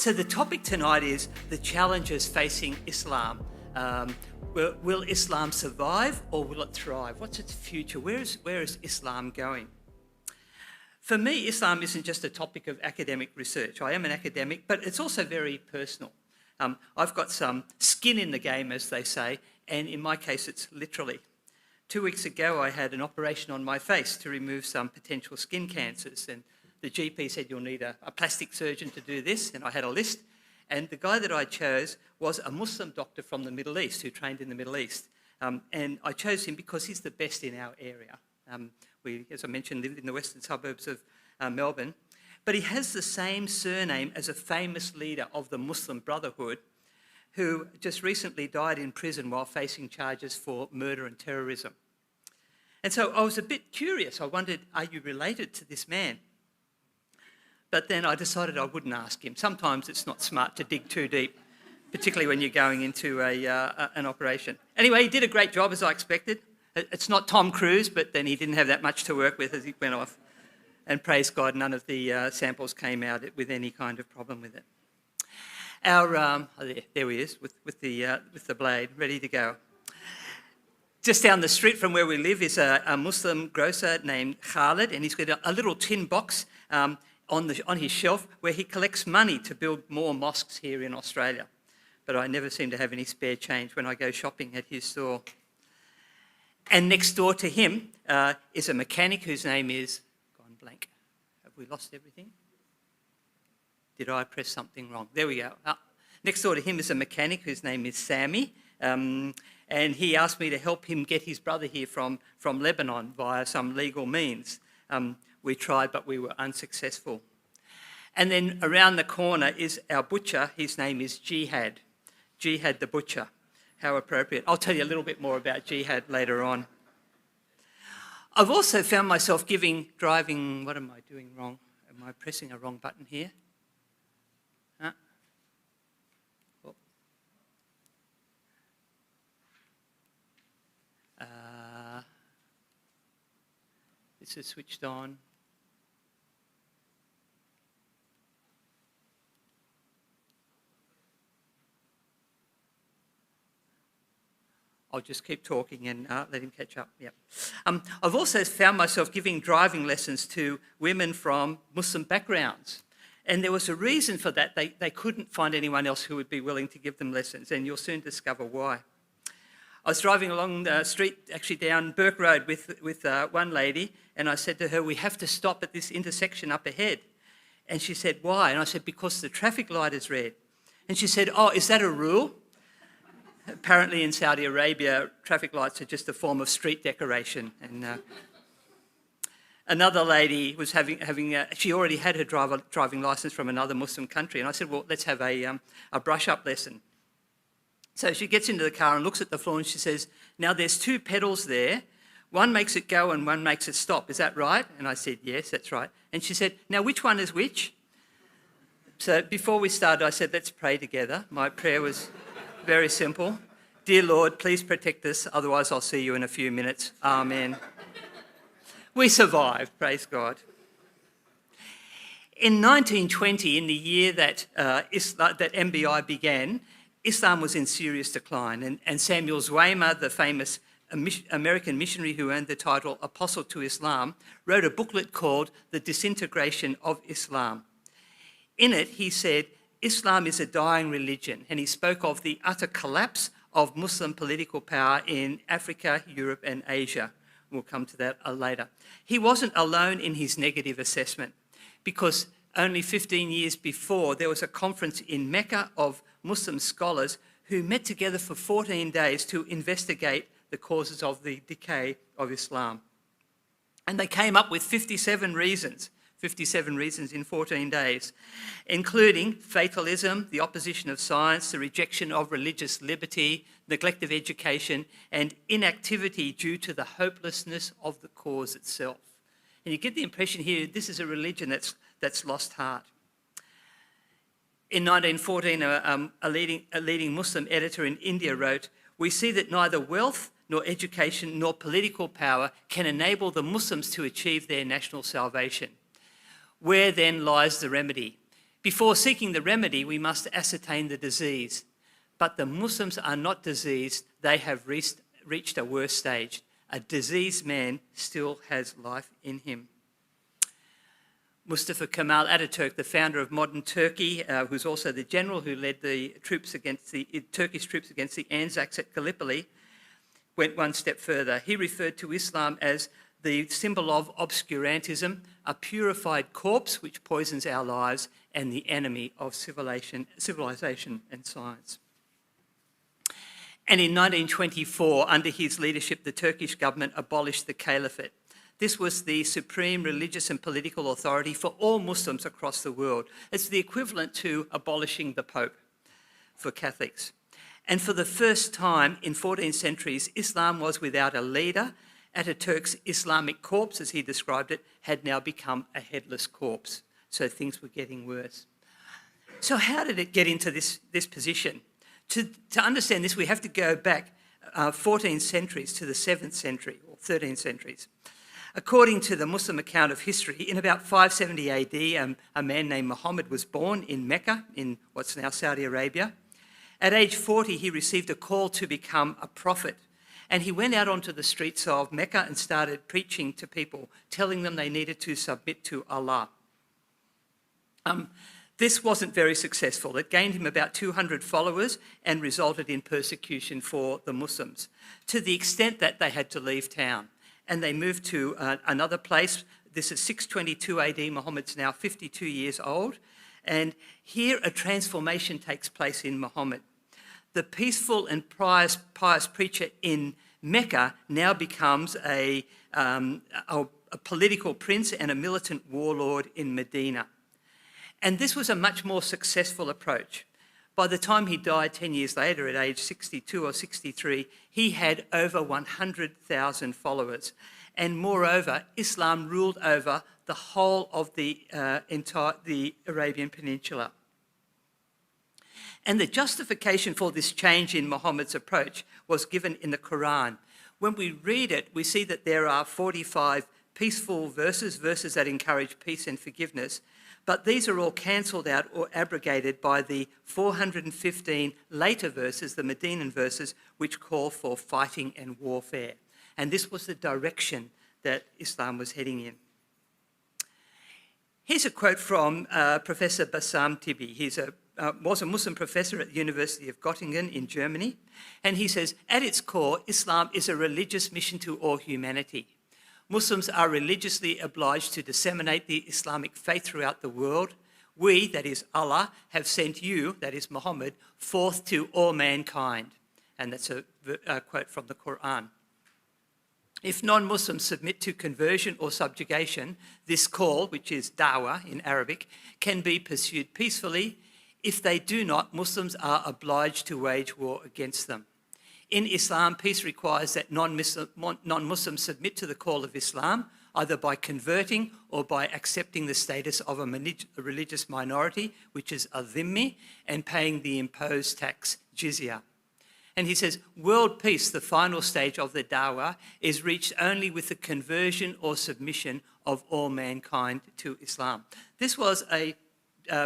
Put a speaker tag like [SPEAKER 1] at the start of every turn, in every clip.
[SPEAKER 1] So the topic tonight is the challenges facing Islam. Will Islam survive or will it thrive? What's its future? Where is Islam going? For me, Islam isn't just a topic of academic research. I am an academic, but it's also very personal. I've got some skin in the game, as they say, and in my case, it's literally. 2 weeks ago, I had an operation on my face to remove some potential skin cancers, and the GP said, you'll need a plastic surgeon to do this, and I had a list. And the guy that I chose was a Muslim doctor from the Middle East who trained in the Middle East. And I chose him because he's the best in our area. We, as I mentioned, lived in the western suburbs of Melbourne. But he has the same surname as a famous leader of the Muslim Brotherhood who just recently died in prison while facing charges for murder and terrorism. And so I was a bit curious. I wondered, are you related to this man? But then I decided I wouldn't ask him. Sometimes it's not smart to dig too deep, particularly when you're going into an operation. Anyway, he did a great job, as I expected. It's not Tom Cruise, but then he didn't have that much to work with as he went off. And praise God, none of the samples came out with any kind of problem with it. There he is with the blade, ready to go. Just down the street from where we live is a Muslim grocer named Khalid, and he's got a little tin box on his shelf where he collects money to build more mosques here in Australia. But I never seem to have any spare change when I go shopping at his store. And next door to him is a mechanic whose name is... Gone blank. Have we lost everything? Did I press something wrong? There we go. Next door to him is a mechanic whose name is Sammy. And he asked me to help him get his brother here from Lebanon via some legal means. We tried, but we were unsuccessful. And then around the corner is our butcher. His name is Jihad. Jihad the butcher. How appropriate. I'll tell you a little bit more about Jihad later on. I've also found myself driving... What am I doing wrong? Am I pressing a wrong button here? Huh? Oh. This is switched on. I'll just keep talking and let him catch up. Yep. I've also found myself giving driving lessons to women from Muslim backgrounds. And there was a reason for that. They couldn't find anyone else who would be willing to give them lessons, and you'll soon discover why. I was driving along the street, actually down Burke Road with one lady, and I said to her, we have to stop at this intersection up ahead. And she said, why? And I said, because the traffic light is red. And she said, oh, is that a rule? Apparently in Saudi Arabia, traffic lights are just a form of street decoration. And another lady was she already had her driving licence from another Muslim country. And I said, well, let's have a brush-up lesson. So she gets into the car and looks at the floor and she says, now there's two pedals there. One makes it go and one makes it stop. Is that right? And I said, yes, that's right. And she said, now which one is which? So before we started, I said, let's pray together. My prayer was... very simple. Dear Lord, please protect us, otherwise I'll see you in a few minutes. Amen. We survived, praise God. In 1920, in the year that MBI began, Islam was in serious decline, and Samuel Zwemer, the famous American missionary who earned the title Apostle to Islam, wrote a booklet called The Disintegration of Islam. In it, he said, Islam is a dying religion, and he spoke of the utter collapse of Muslim political power in Africa, Europe and Asia. We'll come to that later. He wasn't alone in his negative assessment, because only 15 years before there was a conference in Mecca of Muslim scholars who met together for 14 days to investigate the causes of the decay of Islam. And they came up with 57 reasons in 14 days, including fatalism, the opposition of science, the rejection of religious liberty, neglect of education, and inactivity due to the hopelessness of the cause itself. And you get the impression here, this is a religion that's lost heart. In 1914, a leading Muslim editor in India wrote, we see that neither wealth nor education nor political power can enable the Muslims to achieve their national salvation. Where then lies the remedy? Before seeking the remedy, we must ascertain the disease. But the Muslims are not diseased. They have reached a worse stage. A diseased man still has life in him. Mustafa Kemal Ataturk, the founder of modern Turkey, who's also the general who led the Turkish troops against the Anzacs at Gallipoli, went one step further. He referred to Islam as the symbol of obscurantism, a purified corpse which poisons our lives, and the enemy of civilization and science. And in 1924, under his leadership, the Turkish government abolished the caliphate. This was the supreme religious and political authority for all Muslims across the world. It's the equivalent to abolishing the Pope for Catholics. And for the first time in 14 centuries, Islam was without a leader. Ataturk's Islamic corpse, as he described it, had now become a headless corpse. So things were getting worse. So how did it get into this position? To understand this, we have to go back 14 centuries to the 7th century or 13 centuries. According to the Muslim account of history, in about 570 AD, a man named Muhammad was born in Mecca, in what's now Saudi Arabia. At age 40, he received a call to become a prophet. And he went out onto the streets of Mecca and started preaching to people, telling them they needed to submit to Allah. This wasn't very successful. It gained him about 200 followers and resulted in persecution for the Muslims, to the extent that they had to leave town. And they moved to another place. This is 622 AD. Muhammad's now 52 years old. And here a transformation takes place in Muhammad. The peaceful and pious preacher in Mecca now becomes a political prince and a militant warlord in Medina. And this was a much more successful approach. By the time he died 10 years later, at age 62 or 63, he had over 100,000 followers. And moreover, Islam ruled over the whole of the Arabian Peninsula. And the justification for this change in Muhammad's approach was given in the Quran. When we read it, we see that there are 45 peaceful verses that encourage peace and forgiveness, but these are all cancelled out or abrogated by the 415 later verses, the Medinan verses, which call for fighting and warfare. And this was the direction that Islam was heading in. Here's a quote from Professor Bassam Tibi. He was a Muslim professor at the University of Göttingen in Germany. And he says, at its core, Islam is a religious mission to all humanity. Muslims are religiously obliged to disseminate the Islamic faith throughout the world. We, that is Allah, have sent you, that is Muhammad, forth to all mankind. And that's a quote from the Quran. If non-Muslims submit to conversion or subjugation, this call, which is da'wah in Arabic, can be pursued peacefully. If they do not, Muslims are obliged to wage war against them. In Islam, peace requires that non-Muslims submit to the call of Islam, either by converting or by accepting the status of a religious minority, which is a dhimmi, and paying the imposed tax, jizya. And he says, world peace, the final stage of the da'wah, is reached only with the conversion or submission of all mankind to Islam. This was a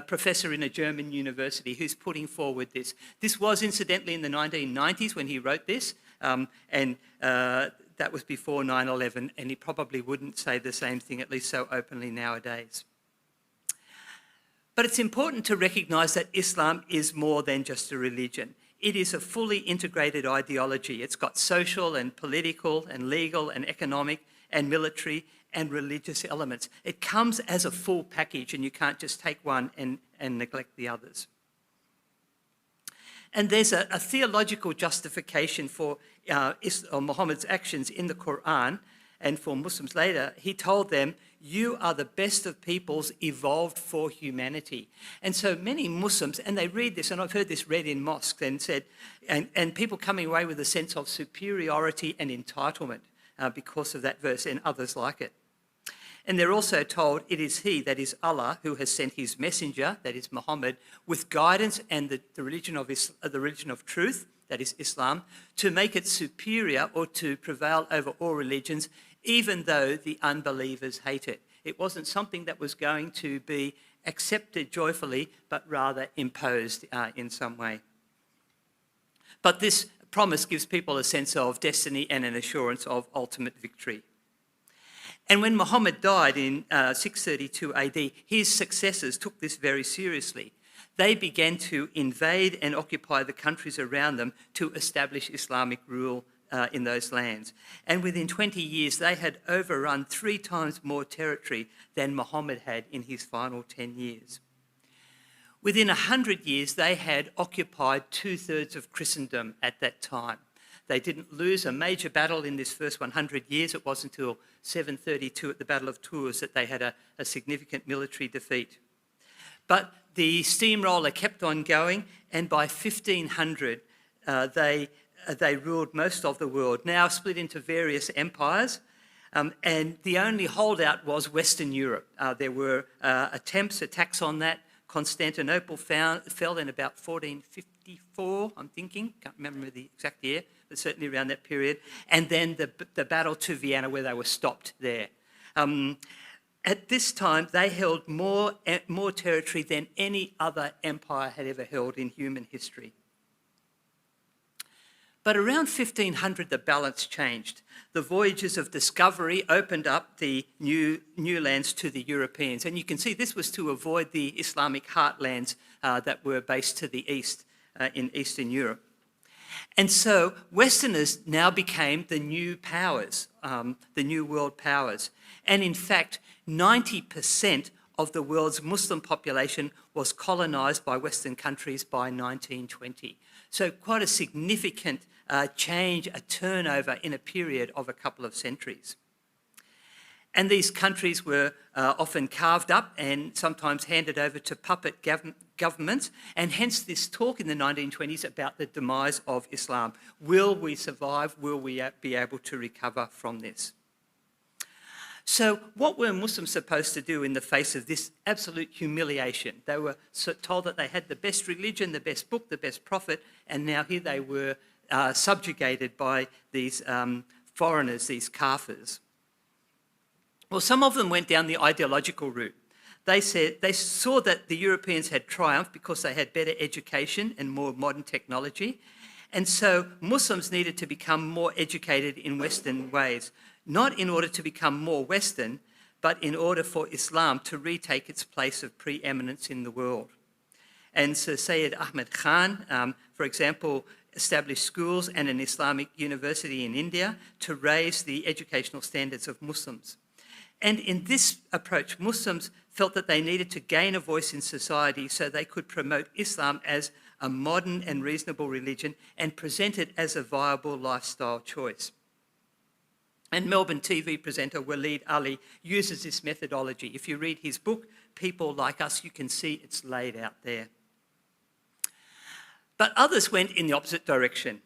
[SPEAKER 1] professor in a German university who's putting forward this. This was incidentally in the 1990s when he wrote this, and that was before 9/11, and he probably wouldn't say the same thing, at least so openly nowadays. But it's important to recognise that Islam is more than just a religion. It is a fully integrated ideology. It's got social and political and legal and economic and military and religious elements. It comes as a full package, and you can't just take one and neglect the others. And there's a theological justification for Muhammad's actions in the Quran, and for Muslims later. He told them, you are the best of peoples evolved for humanity. And so many Muslims, and they read this, and I've heard this read in mosques and said, and people coming away with a sense of superiority and entitlement because of that verse and others like it. And they're also told it is he, that is Allah, who has sent his messenger, that is Muhammad, with guidance and the religion of truth, that is Islam, to make it superior or to prevail over all religions, even though the unbelievers hate it. It wasn't something that was going to be accepted joyfully, but rather imposed in some way. But this promise gives people a sense of destiny and an assurance of ultimate victory. And when Muhammad died in 632 AD, his successors took this very seriously. They began to invade and occupy the countries around them to establish Islamic rule in those lands. And within 20 years, they had overrun 3 times more territory than Muhammad had in his final 10 years. Within 100 years, they had occupied 2/3 of Christendom at that time. They didn't lose a major battle in this first 100 years. It wasn't until 732 at the Battle of Tours that they had a significant military defeat. But the steamroller kept on going, and by 1500, they ruled most of the world, now split into various empires, and the only holdout was Western Europe. There were attacks on that. Constantinople fell in about 1454, I'm thinking, can't remember the exact year, but certainly around that period, and then the battle to Vienna where they were stopped there. At this time, they held more territory than any other empire had ever held in human history. But around 1500, the balance changed. The voyages of discovery opened up the new lands to the Europeans. And you can see this was to avoid the Islamic heartlands that were based to the east in Eastern Europe. And so Westerners now became the new powers, the new world powers. And in fact, 90% of the world's Muslim population was colonised by Western countries by 1920. So quite a significant change, a turnover in a period of a couple of centuries. And these countries were often carved up and sometimes handed over to puppet governments, and hence this talk in the 1920s about the demise of Islam. Will we survive? Will we be able to recover from this? So what were Muslims supposed to do in the face of this absolute humiliation? They were told that they had the best religion, the best book, the best prophet, and now here they were subjugated by these foreigners, these kafirs. Well, some of them went down the ideological route. They saw that the Europeans had triumphed because they had better education and more modern technology. And so Muslims needed to become more educated in Western ways, not in order to become more Western, but in order for Islam to retake its place of preeminence in the world. And Sir Syed Ahmed Khan, for example, established schools and an Islamic university in India to raise the educational standards of Muslims. And in this approach, Muslims felt that they needed to gain a voice in society so they could promote Islam as a modern and reasonable religion and present it as a viable lifestyle choice. And Melbourne TV presenter Waleed Ali uses this methodology. If you read his book, People Like Us, you can see it's laid out there. But others went in the opposite direction.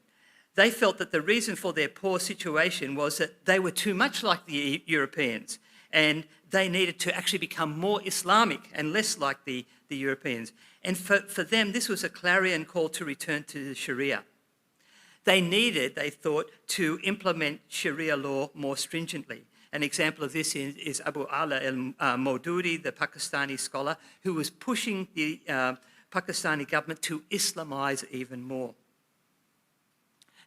[SPEAKER 1] They felt that the reason for their poor situation was that they were too much like the Europeans, and they needed to actually become more Islamic and less like the Europeans. And for them, this was a clarion call to return to the Sharia. They needed, they thought, to implement Sharia law more stringently. An example of this is Abu Ala al-Maududi, the Pakistani scholar, who was pushing the Pakistani government to Islamize even more.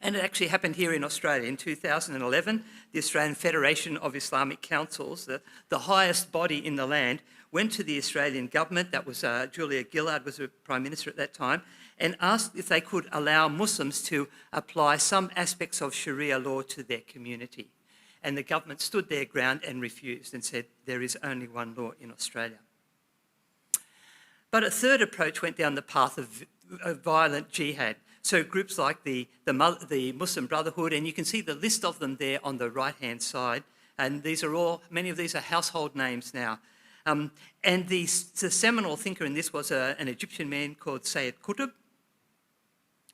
[SPEAKER 1] And it actually happened here in Australia. In 2011, the Australian Federation of Islamic Councils, the highest body in the land, went to the Australian government, that was Julia Gillard was the Prime Minister at that time, and asked if they could allow Muslims to apply some aspects of Sharia law to their community. And the government stood their ground and refused and said, there is only one law in Australia. But a third approach went down the path of violent jihad. So groups like the Muslim Brotherhood, and you can see the list of them there on the right-hand side, and many of these are household names now. And the seminal thinker in this was an Egyptian man called Sayyid Qutb,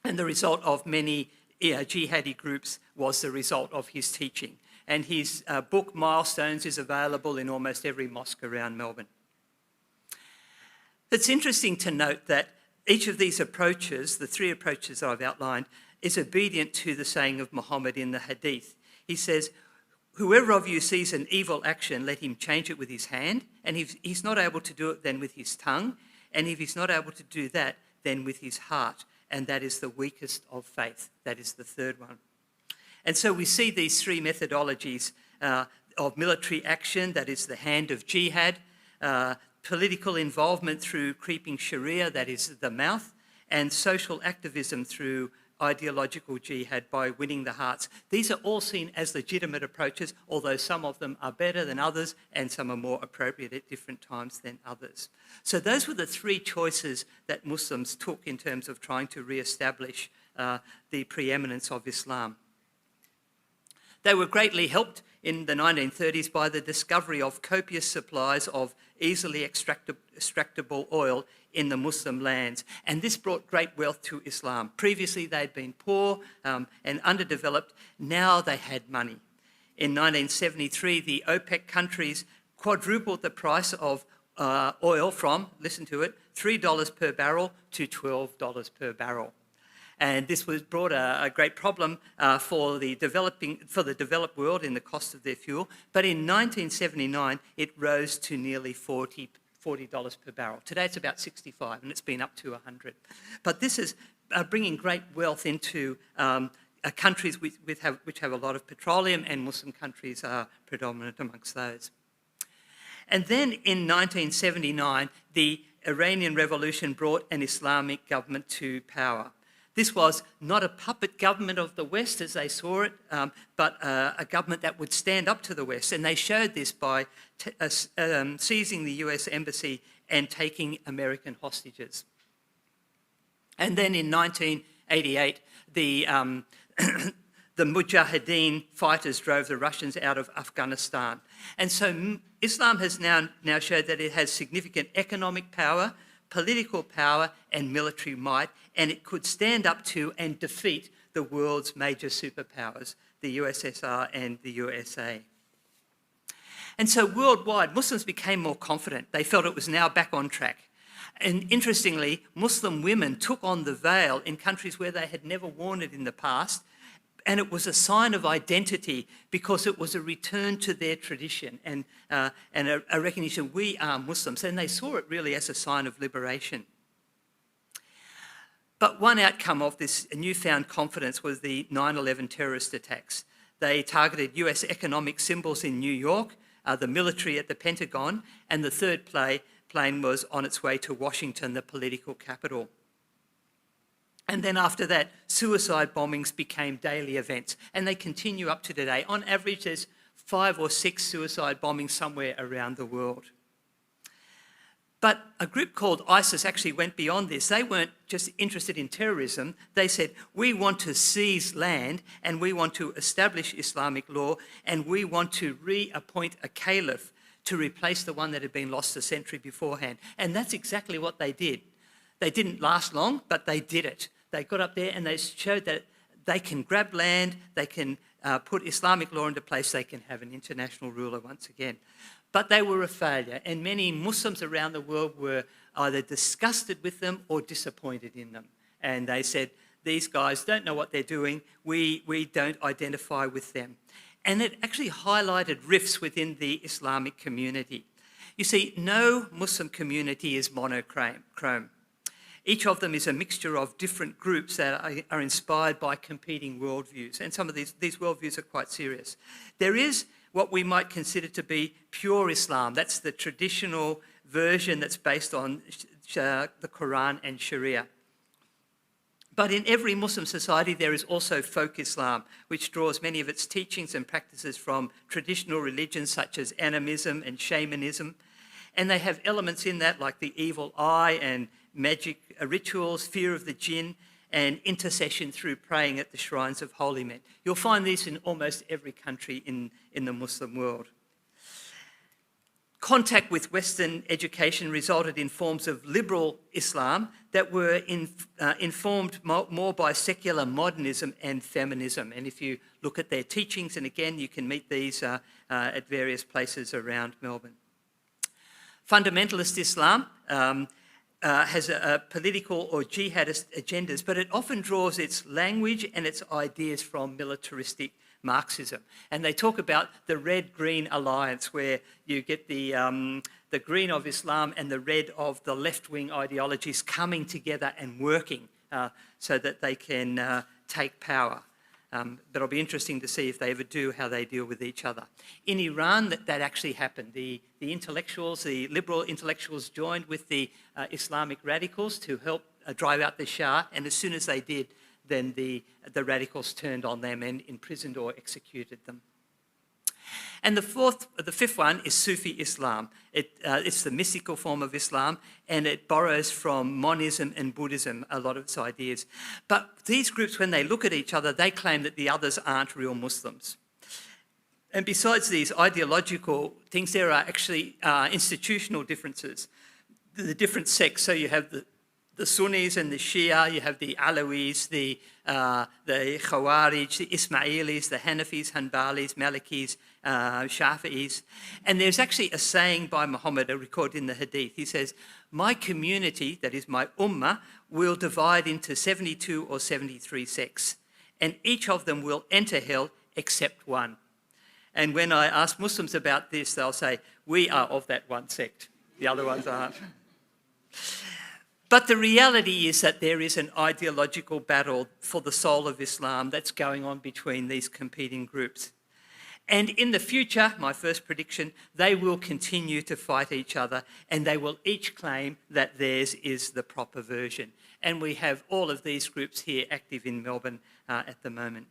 [SPEAKER 1] and the result of many jihadi groups was the result of his teaching. And his book, Milestones, is available in almost every mosque around Melbourne. It's interesting to note that each of these approaches, the 3 approaches I've outlined, is obedient to the saying of Muhammad in the Hadith. He says, Whoever of you sees an evil action, let him change it with his hand. And if he's not able to do it, then with his tongue. And if he's not able to do that, then with his heart. And that is the weakest of faith. That is the third one. And so we see these three methodologies of military action, that is the hand of jihad, political involvement through creeping Sharia, that is the mouth, and social activism through ideological jihad by winning the hearts. These are all seen as legitimate approaches, although some of them are better than others and some are more appropriate at different times than others. So those were the three choices that Muslims took in terms of trying to re-establish the preeminence of Islam. They were greatly helped in the 1930s by the discovery of copious supplies of easily extractable oil in the Muslim lands. And this brought great wealth to Islam. Previously, they'd been poor and underdeveloped. Now they had money. In 1973, the OPEC countries quadrupled the price of oil from, listen to it, $3 per barrel to $12 per barrel. And this brought a great problem for the developed world in the cost of their fuel. But in 1979, it rose to nearly $40 per barrel. Today it's about 65, and it's been up to 100. But this is bringing great wealth into countries which have a lot of petroleum, and Muslim countries are predominant amongst those. And then in 1979, the Iranian Revolution brought an Islamic government to power. This was not a puppet government of the West as they saw it, but a government that would stand up to the West. And they showed this by seizing the US embassy and taking American hostages. And then in 1988, the Mujahideen fighters drove the Russians out of Afghanistan. And so Islam has now showed that it has significant economic power, political power and military might, and it could stand up to and defeat the world's major superpowers, the USSR and the USA. And so worldwide, Muslims became more confident. They felt it was now back on track. And interestingly, Muslim women took on the veil in countries where they had never worn it in the past, and it was a sign of identity because it was a return to their tradition and a recognition we are Muslims, and they saw it really as a sign of liberation. But one outcome of this newfound confidence was the 9/11 terrorist attacks. They targeted US economic symbols in New York, the military at the Pentagon, and the third plane was on its way to Washington, the political capital. And then after that, suicide bombings became daily events, and they continue up to today. On average, there's 5 or 6 suicide bombings somewhere around the world. But a group called ISIS actually went beyond this. They weren't just interested in terrorism. They said, we want to seize land and we want to establish Islamic law and we want to reappoint a caliph to replace the one that had been lost a century beforehand. And that's exactly what they did. They didn't last long, but they did it. They got up there and they showed that they can grab land, they can put Islamic law into place, they can have an international ruler once again. But they were a failure, and many Muslims around the world were either disgusted with them or disappointed in them. And they said, these guys don't know what they're doing, we don't identify with them. And it actually highlighted rifts within the Islamic community. You see, no Muslim community is monochrome. Each of them is a mixture of different groups that are inspired by competing worldviews. And some of these worldviews are quite serious. There is what we might consider to be pure Islam. That's the traditional version that's based on the Quran and Sharia. But in every Muslim society, there is also folk Islam, which draws many of its teachings and practices from traditional religions such as animism and shamanism. And they have elements in that like the evil eye and magic rituals, fear of the jinn, and intercession through praying at the shrines of holy men. You'll find these in almost every country in the Muslim world. Contact with Western education resulted in forms of liberal Islam that were informed more by secular modernism and feminism. And if you look at their teachings, and again, you can meet these at various places around Melbourne. Fundamentalist Islam has a political or jihadist agendas, but it often draws its language and its ideas from militaristic Marxism. And they talk about the red-green alliance, where you get the green of Islam and the red of the left-wing ideologies coming together and working so that they can take power. But it'll be interesting to see if they ever do, how they deal with each other. In Iran, that actually happened. The intellectuals, the liberal intellectuals joined with the Islamic radicals to help drive out the Shah, and as soon as they did, then the radicals turned on them and imprisoned or executed them. And the fifth one is Sufi Islam. It's the mystical form of Islam, and it borrows from monism and Buddhism, a lot of its ideas. But these groups, when they look at each other, they claim that the others aren't real Muslims. And besides these ideological things, there are actually institutional differences. The different sects, so you have the Sunnis and the Shia, you have the Alawis, the Khawarij, the Ismailis, the Hanafis, Hanbalis, Malikis, Shafi'is. And there's actually a saying by Muhammad, recorded in the Hadith. He says, my community, that is my ummah, will divide into 72 or 73 sects, and each of them will enter hell except one. And when I ask Muslims about this, they'll say, we are of that one sect. The other ones aren't. But the reality is that there is an ideological battle for the soul of Islam that's going on between these competing groups. And in the future, my first prediction, they will continue to fight each other, and they will each claim that theirs is the proper version. And we have all of these groups here active in Melbourne at the moment.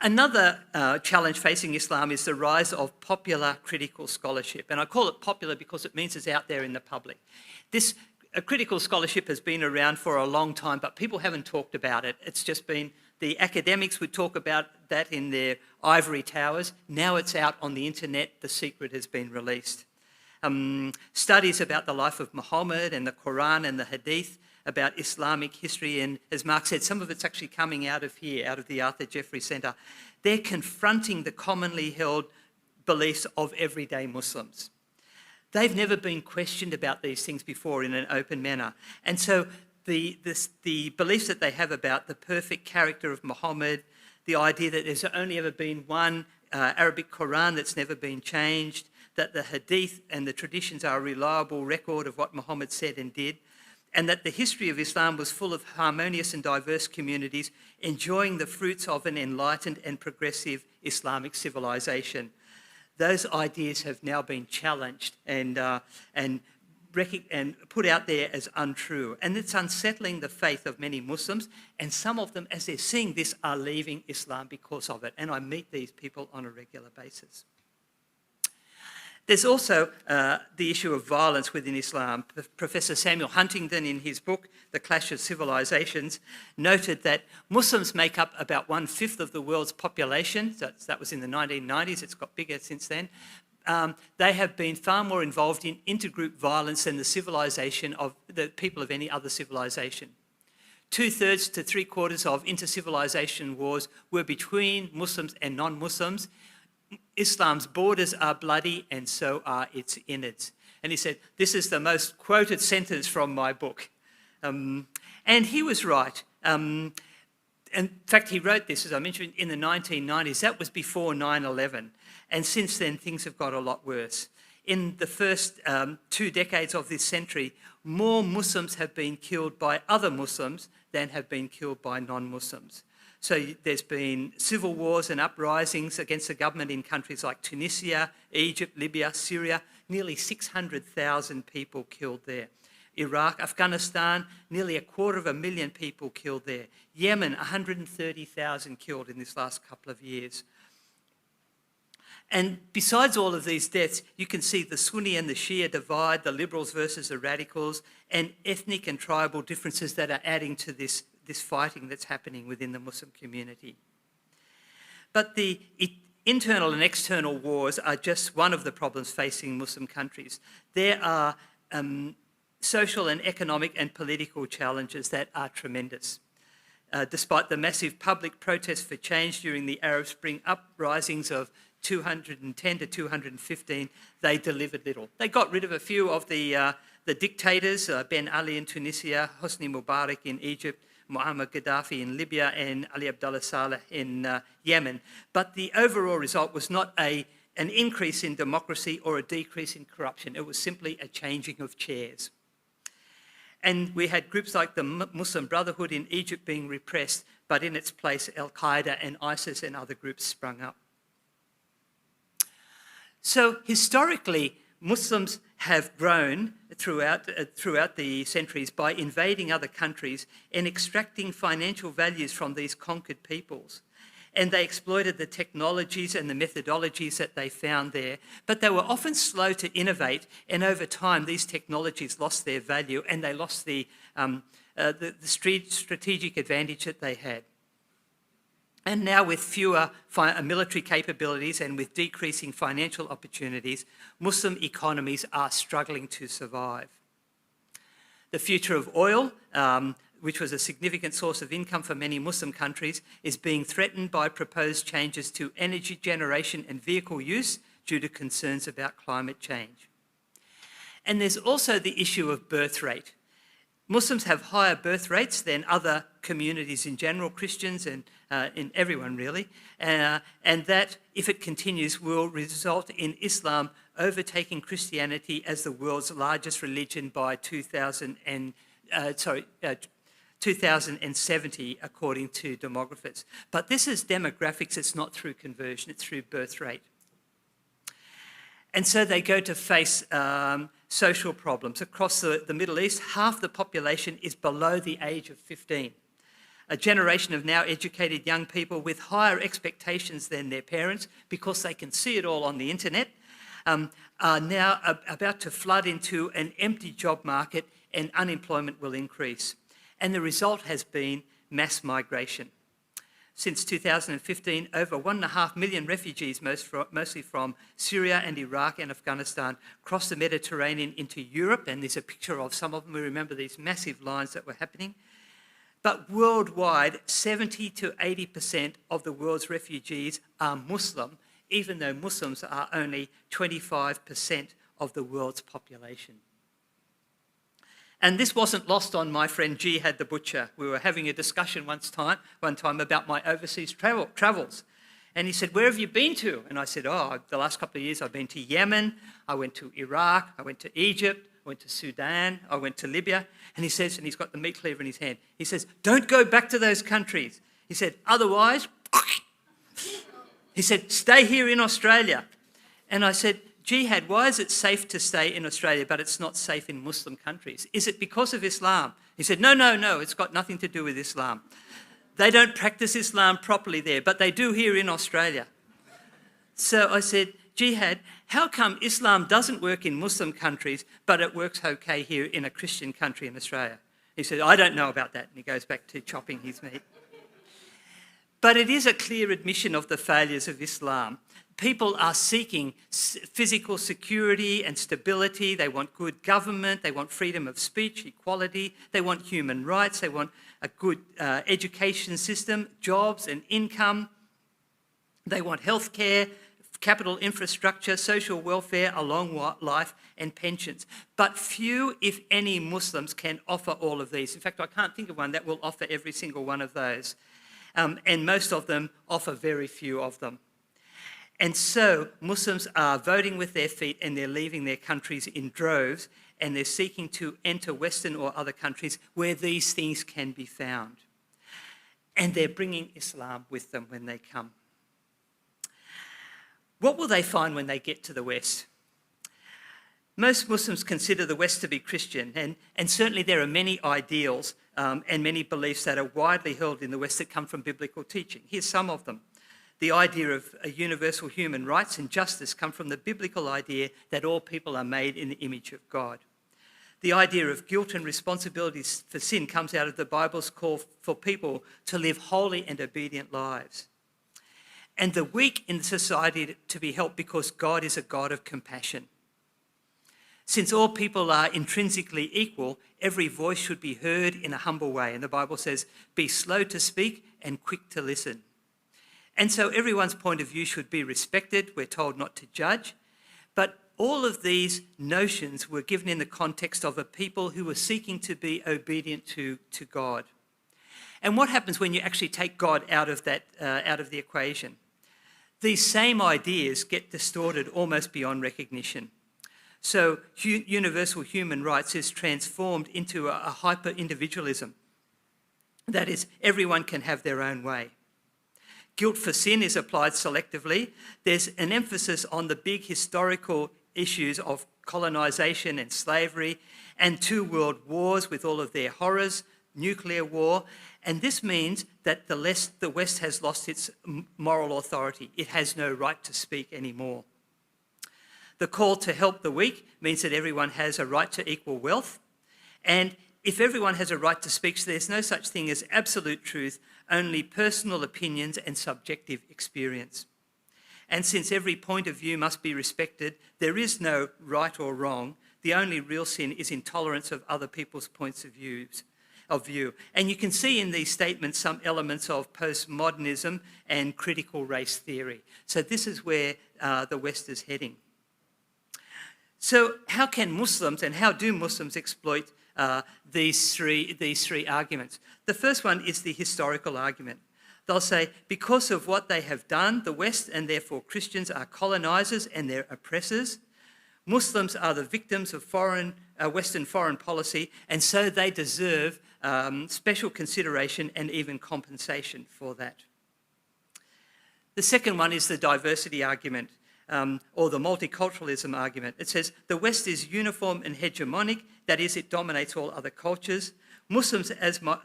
[SPEAKER 1] Another challenge facing Islam is the rise of popular critical scholarship. And I call it popular because it means it's out there in the public. This critical scholarship has been around for a long time, but people haven't talked about it. It's just been the academics would talk about that in their ivory towers. Now it's out on the internet. The secret has been released. Studies about the life of Muhammad and the Quran and the Hadith, about Islamic history, and as Mark said, some of it's actually coming out of here, out of the Arthur Jeffrey Centre. They're confronting the commonly held beliefs of everyday Muslims. They've never been questioned about these things before in an open manner. And so the beliefs that they have about the perfect character of Muhammad, the idea that there's only ever been one Arabic Quran that's never been changed, that the Hadith and the traditions are a reliable record of what Muhammad said and did, and that the history of Islam was full of harmonious and diverse communities enjoying the fruits of an enlightened and progressive Islamic civilization. Those ideas have now been challenged and put out there as untrue. And it's unsettling the faith of many Muslims, and some of them, as they're seeing this, are leaving Islam because of it. And I meet these people on a regular basis. There's also the issue of violence within Islam. Professor Samuel Huntington, in his book, The Clash of Civilizations, noted that Muslims make up about 1/5 of the world's population. That was in the 1990s. It's got bigger since then. They have been far more involved in intergroup violence than the civilization of the people of any other civilization. 2/3 to 3/4 of inter-civilization wars were between Muslims and non-Muslims. Islam's borders are bloody, and so are its innards. And he said, this is the most quoted sentence from my book. And he was right. In fact, he wrote this, as I mentioned, in the 1990s. That was before 9/11. And since then, things have got a lot worse. In the first 2 decades of this century, more Muslims have been killed by other Muslims than have been killed by non-Muslims. So there's been civil wars and uprisings against the government in countries like Tunisia, Egypt, Libya, Syria, nearly 600,000 people killed there. Iraq, Afghanistan, nearly 250,000 people killed there. Yemen, 130,000 killed in this last couple of years. And besides all of these deaths, you can see the Sunni and the Shia divide, the liberals versus the radicals, and ethnic and tribal differences that are adding to this fighting that's happening within the Muslim community. But the internal and external wars are just one of the problems facing Muslim countries. There are social and economic and political challenges that are tremendous. Despite the massive public protests for change during the Arab Spring uprisings of 210 to 215, they delivered little. They got rid of a few of the dictators, Ben Ali in Tunisia, Hosni Mubarak in Egypt, Muammar Gaddafi in Libya and Ali Abdullah Saleh in Yemen. But the overall result was not an increase in democracy or a decrease in corruption. It was simply a changing of chairs. And we had groups like the Muslim Brotherhood in Egypt being repressed, but in its place, Al-Qaeda and ISIS and other groups sprung up. So historically, Muslims have grown throughout the centuries by invading other countries and extracting financial values from these conquered peoples. And they exploited the technologies and the methodologies that they found there, but they were often slow to innovate, and over time these technologies lost their value and they lost the strategic advantage that they had. And now with fewer military capabilities and with decreasing financial opportunities, Muslim economies are struggling to survive. The future of oil, which was a significant source of income for many Muslim countries, is being threatened by proposed changes to energy generation and vehicle use due to concerns about climate change. And there's also the issue of birth rate. Muslims have higher birth rates than other communities in general, Christians and in everyone really, and that, if it continues, will result in Islam overtaking Christianity as the world's largest religion by 2070, according to demographers. But this is demographics, it's not through conversion, it's through birth rate. And so they go to face social problems. Across the Middle East, half the population is below the age of 15. A generation of now educated young people with higher expectations than their parents, because they can see it all on the internet, are now about to flood into an empty job market, and unemployment will increase. And the result has been mass migration. Since 2015, over 1.5 million refugees, mostly from Syria and Iraq and Afghanistan, crossed the Mediterranean into Europe, and there's a picture of some of them. We remember these massive lines that were happening. But worldwide, 70 to 80% of the world's refugees are Muslim, even though Muslims are only 25% of the world's population. And this wasn't lost on my friend Jihad the butcher. We were having a discussion one time about my overseas travels. And he said, "Where have you been to?" And I said, the last couple of years I've been to Yemen, I went to Iraq, I went to Egypt, I went to Sudan, I went to Libya. And he says, and he's got the meat cleaver in his hand, he says, "Don't go back to those countries." He said, "Otherwise," he said, "stay here in Australia." And I said, "Jihad, why is it safe to stay in Australia, but it's not safe in Muslim countries? Is it because of Islam?" He said, No, it's got nothing to do with Islam. They don't practice Islam properly there, but they do here in Australia. So I said, "Jihad, how come Islam doesn't work in Muslim countries, but it works okay here in a Christian country in Australia?" He said, "I don't know about that." And he goes back to chopping his meat. But it is a clear admission of the failures of Islam. People are seeking physical security and stability. They want good government. They want freedom of speech, equality. They want human rights. They want a good education system, jobs and income. They want healthcare, capital infrastructure, social welfare, a long life and pensions. But few, if any, Muslims can offer all of these. In fact, I can't think of one that will offer every single one of those. And most of them offer very few of them. And so Muslims are voting with their feet, and they're leaving their countries in droves, and they're seeking to enter Western or other countries where these things can be found. And they're bringing Islam with them when they come. What will they find when they get to the West? Most Muslims consider the West to be Christian, and certainly there are many ideals and many beliefs that are widely held in the West that come from biblical teaching. Here's some of them. The idea of universal human rights and justice come from the biblical idea that all people are made in the image of God. The idea of guilt and responsibility for sin comes out of the Bible's call for people to live holy and obedient lives. And the weak in society to be helped because God is a God of compassion. Since all people are intrinsically equal, every voice should be heard in a humble way. And the Bible says, "Be slow to speak and quick to listen." And so everyone's point of view should be respected. We're told not to judge. But all of these notions were given in the context of a people who were seeking to be obedient to God. And what happens when you actually take God out of the equation? These same ideas get distorted almost beyond recognition. So universal human rights is transformed into a hyper-individualism. That is, everyone can have their own way. Guilt for sin is applied selectively. There's an emphasis on the big historical issues of colonisation and slavery and 2 world wars with all of their horrors, nuclear war. And this means that the West has lost its moral authority. It has no right to speak anymore. The call to help the weak means that everyone has a right to equal wealth. And if everyone has a right to speak, so there's no such thing as absolute truth, only personal opinions and subjective experience. And since every point of view must be respected, there is no right or wrong. The only real sin is intolerance of other people's points of view. And you can see in these statements some elements of postmodernism and critical race theory. So this is where the West is heading. So how can Muslims and how do Muslims exploit these three arguments? The first one is the historical argument. They'll say, because of what they have done, the West and therefore Christians are colonisers and they're oppressors. Muslims are the victims of Western foreign policy, and so they deserve special consideration and even compensation for that. The second one is the diversity argument, or the multiculturalism argument. It says the West is uniform and hegemonic, that is, it dominates all other cultures. Muslims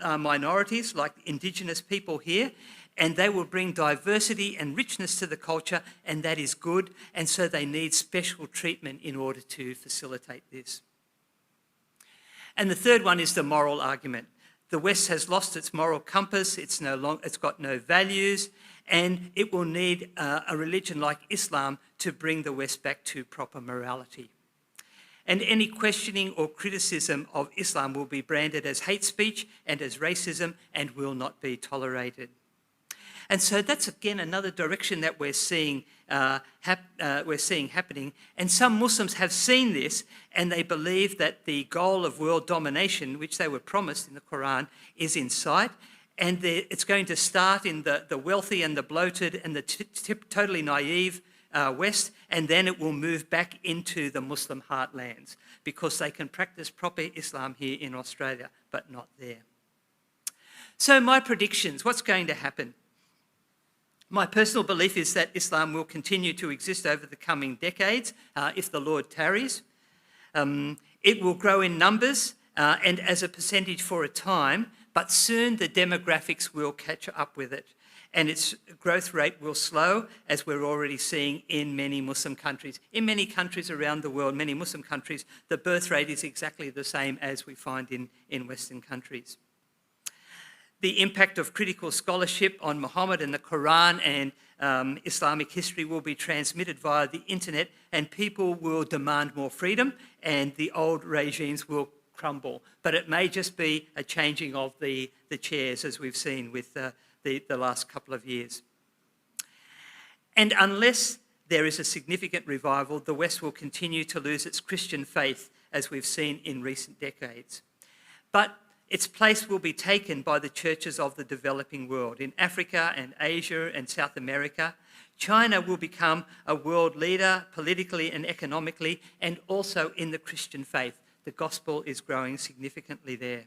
[SPEAKER 1] are minorities, like indigenous people here, and they will bring diversity and richness to the culture, and that is good, and so they need special treatment in order to facilitate this. And the third one is the moral argument. The West has lost its moral compass, it's got no values, and it will need a religion like Islam to bring the West back to proper morality. And any questioning or criticism of Islam will be branded as hate speech and as racism and will not be tolerated. And so that's again another direction that we're seeing happening. And some Muslims have seen this, and they believe that the goal of world domination, which they were promised in the Quran, is in sight. And it's going to start in the wealthy and the bloated and the totally naive West, and then it will move back into the Muslim heartlands because they can practice proper Islam here in Australia, but not there. So my predictions, what's going to happen? My personal belief is that Islam will continue to exist over the coming decades if the Lord tarries. It will grow in numbers and as a percentage for a time, but soon the demographics will catch up with it. And its growth rate will slow, as we're already seeing in many Muslim countries. In many countries around the world, many Muslim countries, the birth rate is exactly the same as we find in Western countries. The impact of critical scholarship on Muhammad and the Quran and Islamic history will be transmitted via the internet, and people will demand more freedom and the old regimes will crumble. But it may just be a changing of the chairs, as we've seen with the last couple of years. And unless there is a significant revival, the West will continue to lose its Christian faith, as we've seen in recent decades. But its place will be taken by the churches of the developing world. In Africa and Asia and South America, China will become a world leader politically and economically, and also in the Christian faith. The gospel is growing significantly there.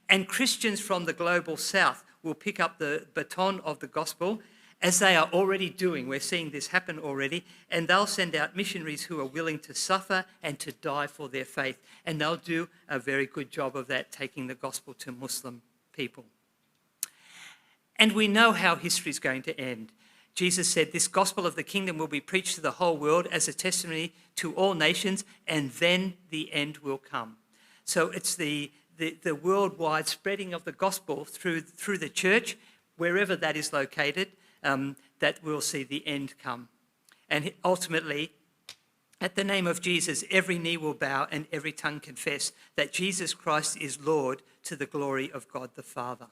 [SPEAKER 1] And Christians from the global south will pick up the baton of the gospel, as they are already doing. We're seeing this happen already, and they'll send out missionaries who are willing to suffer and to die for their faith, and they'll do a very good job of that, taking the gospel to Muslim people. And we know how history is going to end. Jesus said, this gospel of the kingdom will be preached to the whole world as a testimony to all nations, and then the end will come. So it's the worldwide spreading of the gospel through the church, wherever that is located, that we'll see the end come. And ultimately, at the name of Jesus, every knee will bow and every tongue confess that Jesus Christ is Lord, to the glory of God the Father.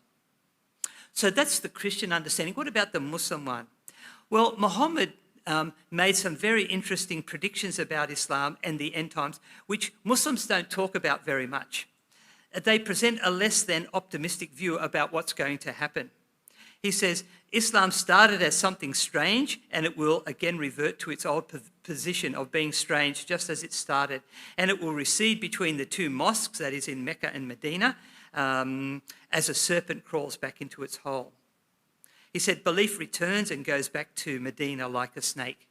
[SPEAKER 1] So that's the Christian understanding. What about the Muslim one? Well, Muhammad made some very interesting predictions about Islam and the end times, which Muslims don't talk about very much. they present a less than optimistic view about what's going to happen. He says, Islam started as something strange and it will again revert to its old position of being strange just as it started. And it will recede between the two mosques, that is in Mecca and Medina, as a serpent crawls back into its hole. He said, belief returns and goes back to Medina like a snake.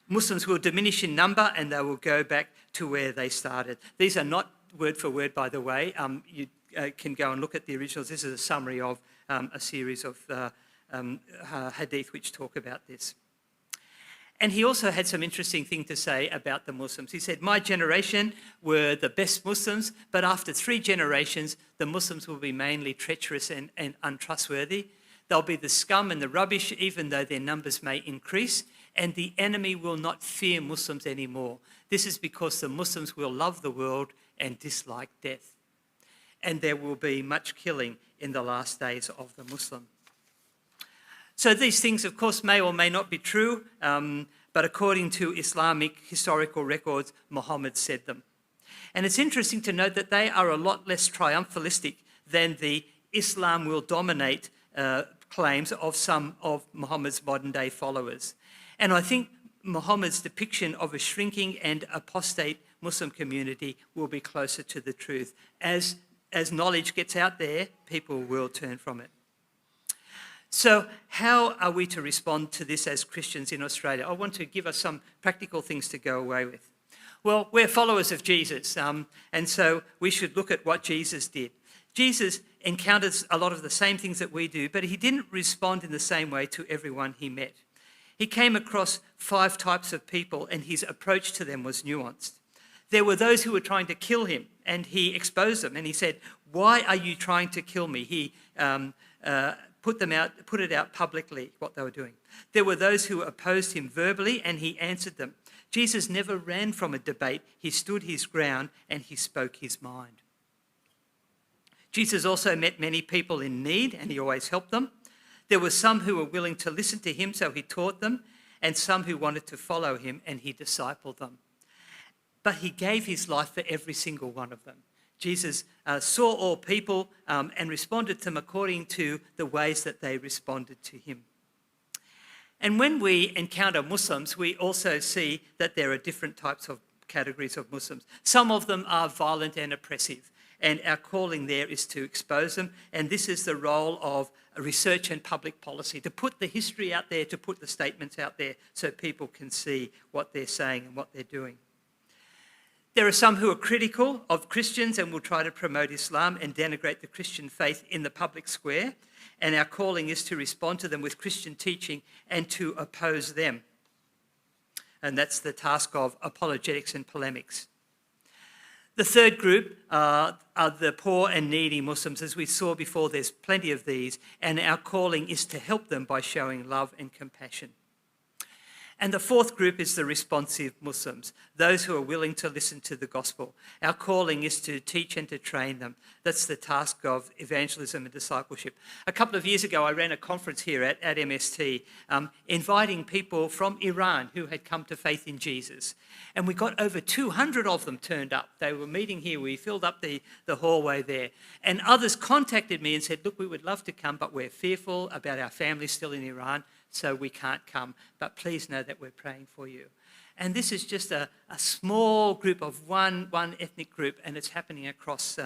[SPEAKER 1] Muslims will diminish in number and they will go back to where they started. These are not word for word, by the way. You can go and look at the originals. This is a summary of a series of hadith which talk about this. And he also had some interesting thing to say about the Muslims. He said, my generation were the best Muslims, but after 3 generations, the Muslims will be mainly treacherous and untrustworthy. They'll be the scum and the rubbish, even though their numbers may increase, and the enemy will not fear Muslims anymore. This is because the Muslims will love the world and dislike death. And there will be much killing in the last days of the Muslim. So these things, of course, may or may not be true, but according to Islamic historical records, Muhammad said them. And it's interesting to note that they are a lot less triumphalistic than the Islam will dominate claims of some of Muhammad's modern-day followers. And I think Muhammad's depiction of a shrinking and apostate Muslim community will be closer to the truth. As knowledge gets out there, people will turn from it. So how are we to respond to this as Christians in Australia? I want to give us some practical things to go away with. Well, we're followers of Jesus, and so we should look at what Jesus did. Jesus encounters a lot of the same things that we do, but he didn't respond in the same way to everyone he met. He came across 5 types of people, and his approach to them was nuanced. There were those who were trying to kill him, and he exposed them, and he said, why are you trying to kill me? He put it out publicly, what they were doing. There were those who opposed him verbally, and he answered them. Jesus never ran from a debate. He stood his ground, and he spoke his mind. Jesus also met many people in need, and he always helped them. There were some who were willing to listen to him, so he taught them, and some who wanted to follow him, and he discipled them. But he gave his life for every single one of them. Jesus saw all people and responded to them according to the ways that they responded to him. And when we encounter Muslims, we also see that there are different types of categories of Muslims. Some of them are violent and oppressive, and our calling there is to expose them. And this is the role of research and public policy, to put the history out there, to put the statements out there so people can see what they're saying and what they're doing. There are some who are critical of Christians and will try to promote Islam and denigrate the Christian faith in the public square. And our calling is to respond to them with Christian teaching and to oppose them. And that's the task of apologetics and polemics. The third group are the poor and needy Muslims. As we saw before, there's plenty of these, and our calling is to help them by showing love and compassion. And the fourth group is the responsive Muslims, those who are willing to listen to the gospel. Our calling is to teach and to train them. That's the task of evangelism and discipleship. A couple of years ago, I ran a conference here at MST, inviting people from Iran who had come to faith in Jesus. And we got over 200 of them turned up. They were meeting here. We filled up the hallway there. And others contacted me and said, look, we would love to come, but we're fearful about our family still in Iran, so we can't come. But please know that we're praying for you. And this is just a small group of one ethnic group, and it's happening across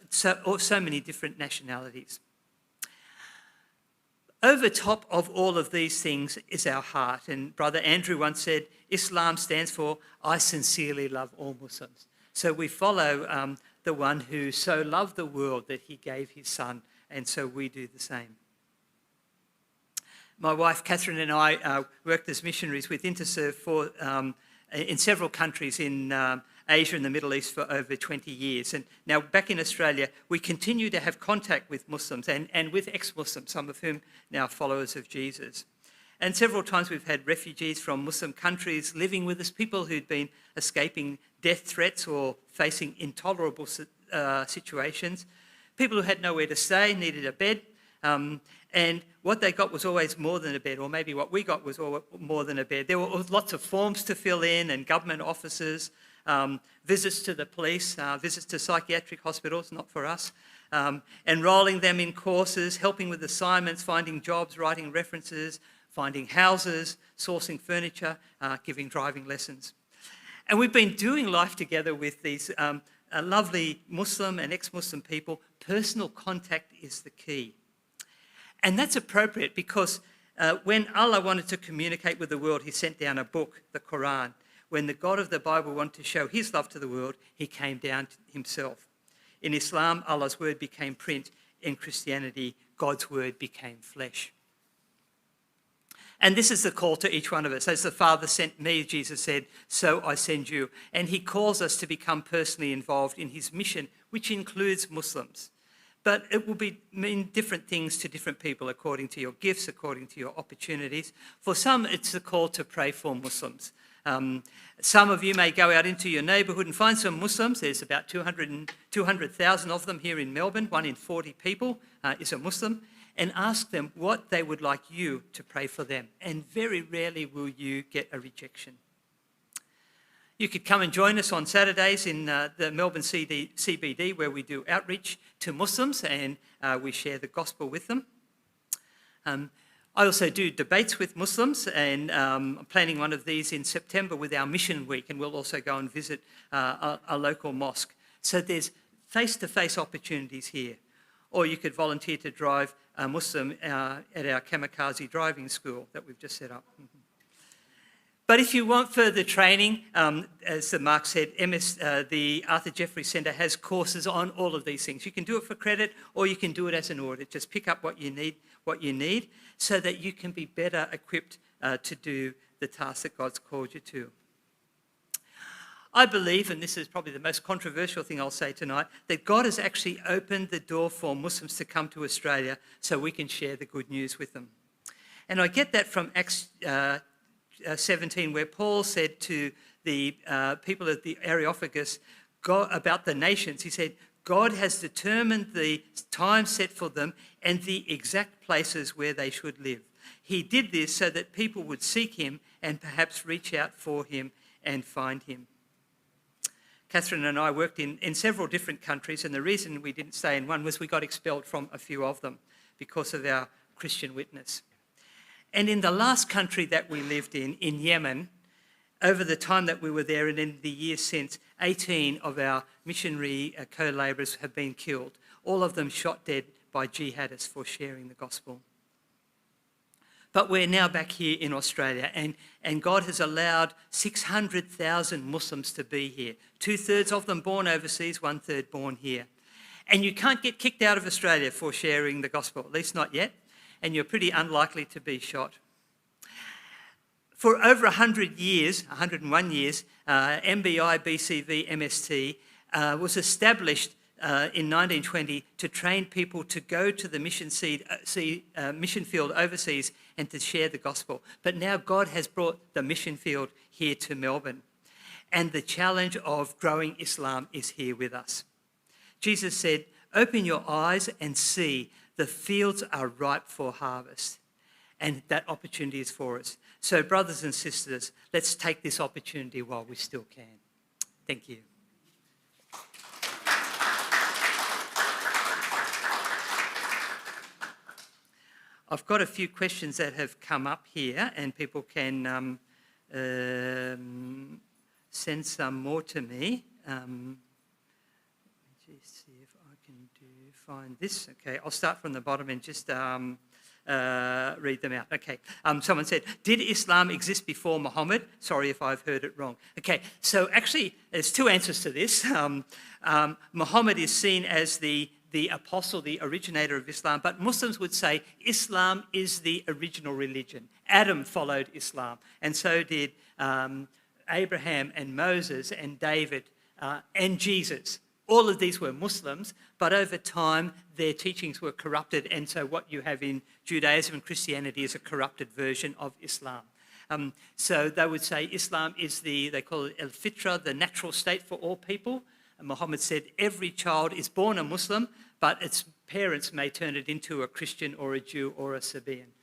[SPEAKER 1] so many different nationalities. Over top of all of these things is our heart. And Brother Andrew once said, Islam stands for, I sincerely love all Muslims. So we follow the one who so loved the world that he gave his son, and so we do the same. My wife Catherine and I worked as missionaries with Interserve in several countries in Asia and the Middle East for over 20 years. And now back in Australia, we continue to have contact with Muslims and with ex-Muslims, some of whom now followers of Jesus. And several times we've had refugees from Muslim countries living with us, people who'd been escaping death threats or facing intolerable situations, people who had nowhere to stay, needed a bed. And what they got was always more than a bed, or maybe what we got was more than a bed. There were lots of forms to fill in and government offices, visits to the police, visits to psychiatric hospitals, not for us, enrolling them in courses, helping with assignments, finding jobs, writing references, finding houses, sourcing furniture, giving driving lessons. And we've been doing life together with these lovely Muslim and ex-Muslim people. Personal contact is the key. And that's appropriate because when Allah wanted to communicate with the world, he sent down a book, the Quran. When the God of the Bible wanted to show his love to the world, he came down himself. In Islam, Allah's word became print. In Christianity, God's word became flesh. And this is the call to each one of us. As the Father sent me, Jesus said, so I send you. And he calls us to become personally involved in his mission, which includes Muslims. But it will mean different things to different people according to your gifts, according to your opportunities. For some, it's the call to pray for Muslims. Some of you may go out into your neighbourhood and find some Muslims. There's about 200,000 of them here in Melbourne. 1 in 40 people is a Muslim. And ask them what they would like you to pray for them. And very rarely will you get a rejection. You could come and join us on Saturdays in the Melbourne CBD, where we do outreach to Muslims and we share the gospel with them. I also do debates with Muslims, and I'm planning one of these in September with our Mission Week, and we'll also go and visit a local mosque. So there's face-to-face opportunities here. Or you could volunteer to drive a Muslim at our kamikaze driving school that we've just set up. But if you want further training, as Mark said, the Arthur Jeffries Centre has courses on all of these things. You can do it for credit, or you can do it as an audit. Just pick up what you need, so that you can be better equipped to do the task that God's called you to. I believe, and this is probably the most controversial thing I'll say tonight, that God has actually opened the door for Muslims to come to Australia so we can share the good news with them. And I get that from Acts 17, where Paul said to the people of the Areopagus about the nations, he said, God has determined the time set for them and the exact places where they should live. He did this so that people would seek him and perhaps reach out for him and find him. Catherine and I worked in several different countries, and the reason we didn't stay in one was we got expelled from a few of them because of our Christian witness. And in the last country that we lived in Yemen, over the time that we were there and in the years since, 18 of our missionary co-labourers have been killed, all of them shot dead by jihadists for sharing the gospel. But we're now back here in Australia, and God has allowed 600,000 Muslims to be here. 2/3 of them born overseas, 1/3 born here. And you can't get kicked out of Australia for sharing the gospel, at least not yet, and you're pretty unlikely to be shot. For over 100 years, 101 years, MBI, BCV, MST was established in 1920 to train people to go to the mission field overseas and to share the gospel. But now God has brought the mission field here to Melbourne. And the challenge of growing Islam is here with us. Jesus said, open your eyes and see the fields are ripe for harvest. And that opportunity is for us. So brothers and sisters, let's take this opportunity while we still can. Thank you. I've got a few questions that have come up here, and people can send some more to me. Let me just see if I can find this. Okay, I'll start from the bottom and just read them out. Okay, someone said, did Islam exist before Muhammad? Sorry if I've heard it wrong. Okay, so actually there's two answers to this. Muhammad is seen as the apostle, the originator of Islam, but Muslims would say Islam is the original religion. Adam followed Islam, and so did Abraham and Moses and David and Jesus. All of these were Muslims, but over time their teachings were corrupted, and so what you have in Judaism and Christianity is a corrupted version of Islam. So they would say Islam is they call it al-fitra, the natural state for all people. And Muhammad said every child is born a Muslim, but it's parents may turn it into a Christian or a Jew or a Sabaean.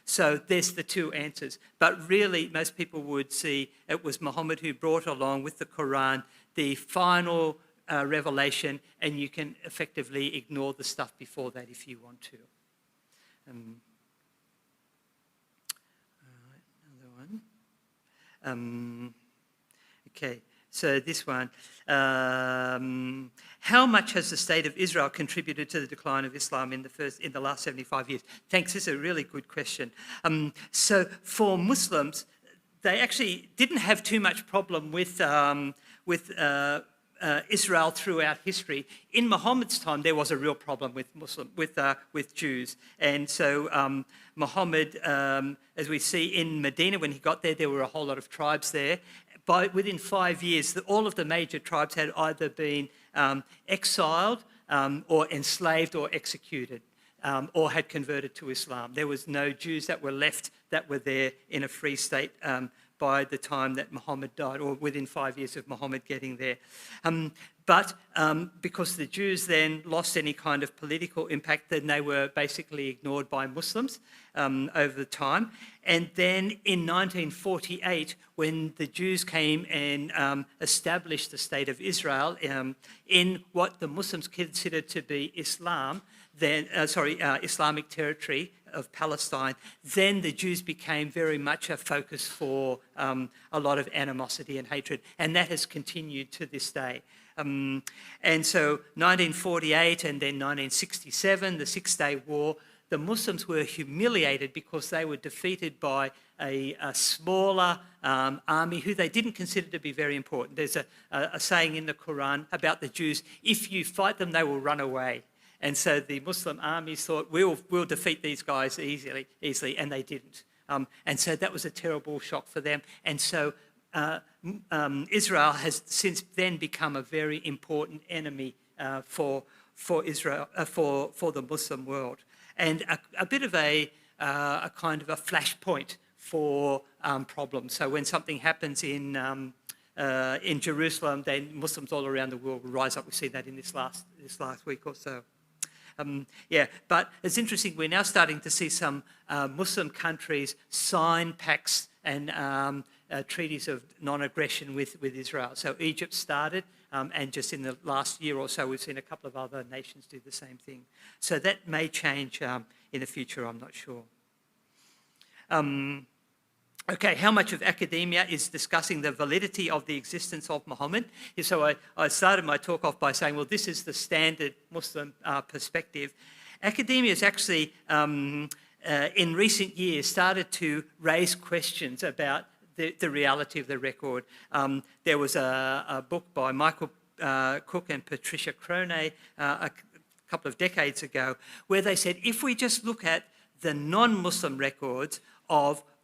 [SPEAKER 1] So there's the two answers. But really, most people would see it was Muhammad who brought along with the Quran the final revelation, and you can effectively ignore the stuff before that if you want to. Another one. Okay, so this one. How much has the state of Israel contributed to the decline of Islam in the last 75 years? Thanks, this is a really good question. So for Muslims, they actually didn't have too much problem with Israel throughout history. In Muhammad's time, there was a real problem with Jews, and so Muhammad, as we see in Medina, when he got there were a whole lot of tribes there. Within 5 years, all of the major tribes had either been exiled or enslaved or executed, or had converted to Islam. There was no Jews that were left that were there in a free state by the time that Muhammad died, or within 5 years of Muhammad getting there. But because the Jews then lost any kind of political impact, then they were basically ignored by Muslims over time. And then in 1948, when the Jews came and established the State of Israel in what the Muslims considered to be Islamic territory of Palestine, then the Jews became very much a focus for a lot of animosity and hatred, and that has continued to this day. And so 1948 and then 1967, the Six-Day War, the Muslims were humiliated because they were defeated by a smaller army who they didn't consider to be very important. There's a saying in the Quran about the Jews, if you fight them, they will run away. And so the Muslim armies thought, we'll defeat these guys easily, and they didn't. And so that was a terrible shock for them. And so Israel has since then become a very important enemy for Israel, for the Muslim world, and a bit of a kind of a flashpoint for problems. So when something happens in Jerusalem, then Muslims all around the world will rise up. We've seen that in this last week or so. But it's interesting, we're now starting to see some Muslim countries sign pacts and treaties of non-aggression with Israel. So Egypt started, and just in the last year or so, we've seen a couple of other nations do the same thing. So that may change in the future, I'm not sure. Okay, how much of academia is discussing the validity of the existence of Muhammad? So I started my talk off by saying, well, this is the standard Muslim perspective. Academia has actually, in recent years, started to raise questions about the reality of the record. There was a book by Michael Cook and Patricia Crone a couple of decades ago, where they said, if we just look at the non-Muslim records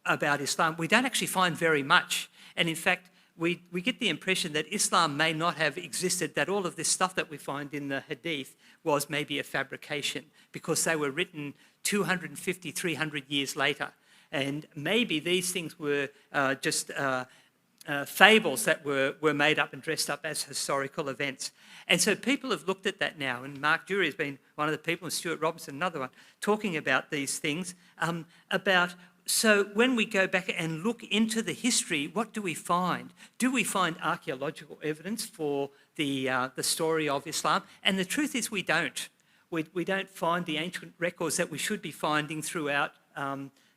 [SPEAKER 1] about Islam, we don't actually find very much. And in fact, we get the impression that Islam may not have existed, that all of this stuff that we find in the Hadith was maybe a fabrication, because they were written 250, 300 years later. And maybe these things were just fables that were made up and dressed up as historical events. And so people have looked at that now, and Mark Dury has been one of the people, and Stuart Robinson, another one, talking about these things, so when we go back and look into the history, what do we find? Do we find archaeological evidence for the story of Islam? And the truth is we don't. We don't find the ancient records that we should be finding throughout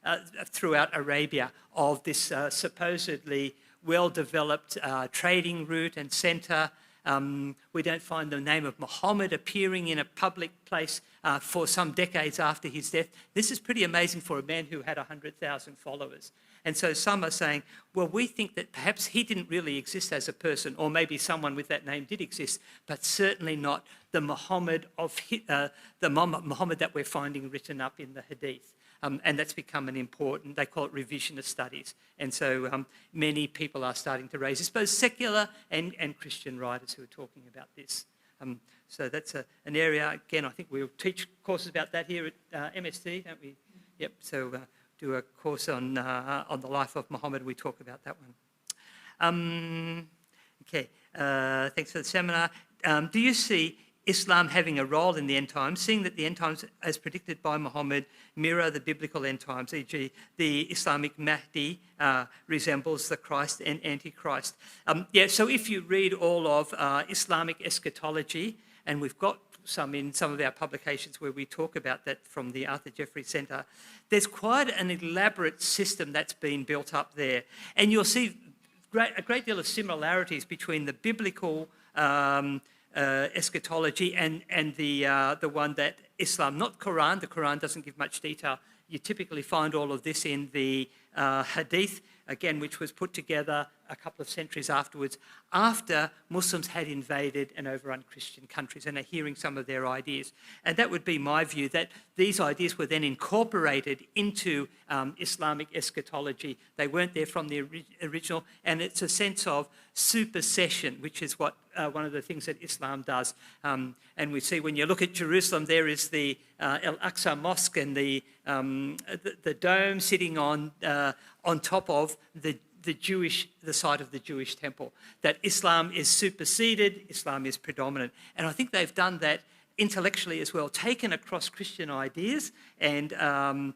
[SPEAKER 1] Arabia of this supposedly well-developed trading route and centre. We don't find the name of Muhammad appearing in a public place for some decades after his death. This is pretty amazing for a man who had 100,000 followers. And so some are saying, well, we think that perhaps he didn't really exist as a person, or maybe someone with that name did exist, but certainly not the Muhammad Muhammad that we're finding written up in the Hadith. And that's become an important, they call it revisionist studies. And so many people are starting to raise this, both secular and Christian writers who are talking about this. So that's an area, again, I think we'll teach courses about that here at MSD, don't we? Yep, so do a course on the life of Muhammad, we talk about that one. Okay, thanks for the seminar. Do you see Islam having a role in the end times, seeing that the end times, as predicted by Muhammad, mirror the biblical end times, e.g. the Islamic Mahdi resembles the Christ and Antichrist. So if you read all of Islamic eschatology, and we've got some in some of our publications where we talk about that from the Arthur Jeffrey Centre, there's quite an elaborate system that's been built up there. And you'll see a great deal of similarities between the biblical eschatology and the one that Islam, not Quran. The Quran doesn't give much detail. You typically find all of this in the Hadith, again, which was put together a couple of centuries afterwards, after Muslims had invaded and overrun Christian countries and are hearing some of their ideas. And that would be my view, that these ideas were then incorporated into Islamic eschatology. They weren't there from the original, and it's a sense of supersession, which is what one of the things that Islam does. And we see when you look at Jerusalem, there is the Al-Aqsa Mosque and the dome sitting on top of the site of the Jewish temple. That Islam is superseded, Islam is predominant. And I think they've done that intellectually as well, taken across Christian ideas and kind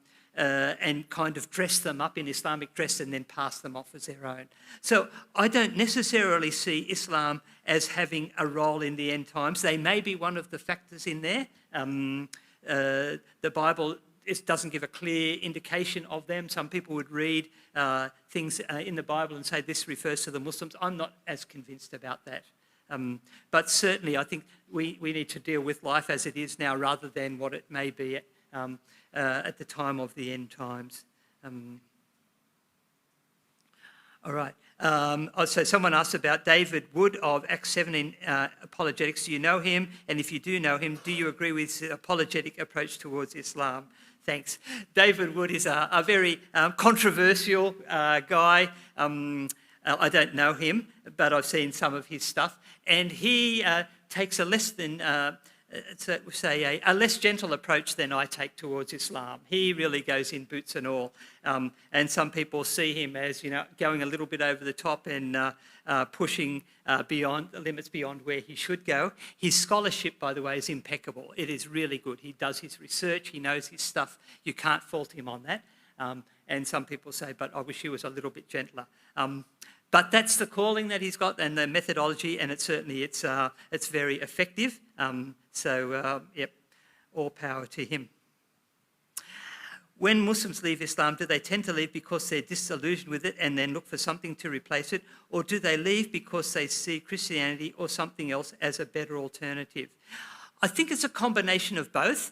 [SPEAKER 1] of dressed them up in Islamic dress and then passed them off as their own. So I don't necessarily see Islam as having a role in the end times. They may be one of the factors in there. The Bible doesn't give a clear indication of them. Some people would read things in the Bible and say this refers to the Muslims. I'm not as convinced about that. But certainly I think we need to deal with life as it is now rather than what it may be at the time of the end times. All right. So someone asked about David Wood of Acts 17 Apologetics. Do you know him? And if you do know him, do you agree with his apologetic approach towards Islam? Thanks. David Wood is a very controversial guy. I don't know him, but I've seen some of his stuff. And he takes a less than... a less gentle approach than I take towards Islam. He really goes in boots and all. And some people see him as, going a little bit over the top and pushing beyond the limits beyond where he should go. His scholarship, by the way, is impeccable. It is really good. He does his research. He knows his stuff. You can't fault him on that. And some people say, but I wish he was a little bit gentler. But that's the calling that he's got and the methodology, and it's very effective. All power to him. When Muslims leave Islam, do they tend to leave because they're disillusioned with it and then look for something to replace it? Or do they leave because they see Christianity or something else as a better alternative? I think it's a combination of both.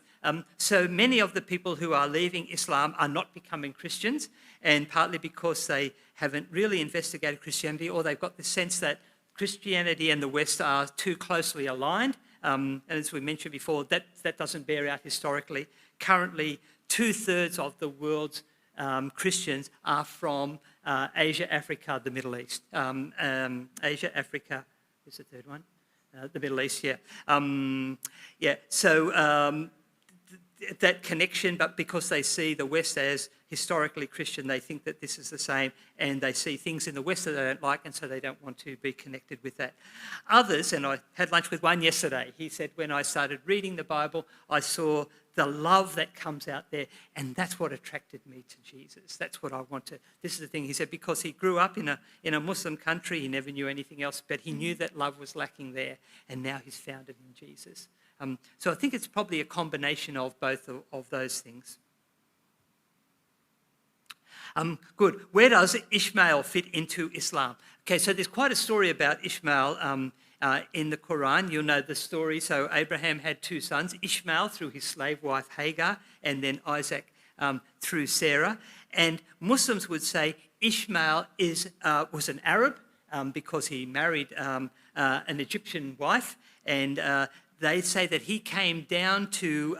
[SPEAKER 1] So many of the people who are leaving Islam are not becoming Christians, and partly because they haven't really investigated Christianity, or they've got the sense that Christianity and the West are too closely aligned. And as we mentioned before, that doesn't bear out historically. Currently, 2/3 of the world's Christians are from Asia, Africa, the Middle East. Asia, Africa, is the third one? The Middle East, that connection, but because they see the West as historically Christian, they think that this is the same, and they see things in the West that they don't like, and so they don't want to be connected with that. Others, and I had lunch with one yesterday, he said, when I started reading the Bible, I saw the love that comes out there, and that's what attracted me to Jesus. That's what I want to... This is the thing, he said, because he grew up in a Muslim country, he never knew anything else, but he knew that love was lacking there, and now he's found it in Jesus. So I think it's probably a combination of both of those things. Good. Where does Ishmael fit into Islam? Okay, so there's quite a story about Ishmael in the Quran. You'll know the story. So Abraham had two sons, Ishmael through his slave wife Hagar, and then Isaac through Sarah. And Muslims would say Ishmael was an Arab because he married an Egyptian wife, and they say that he came down to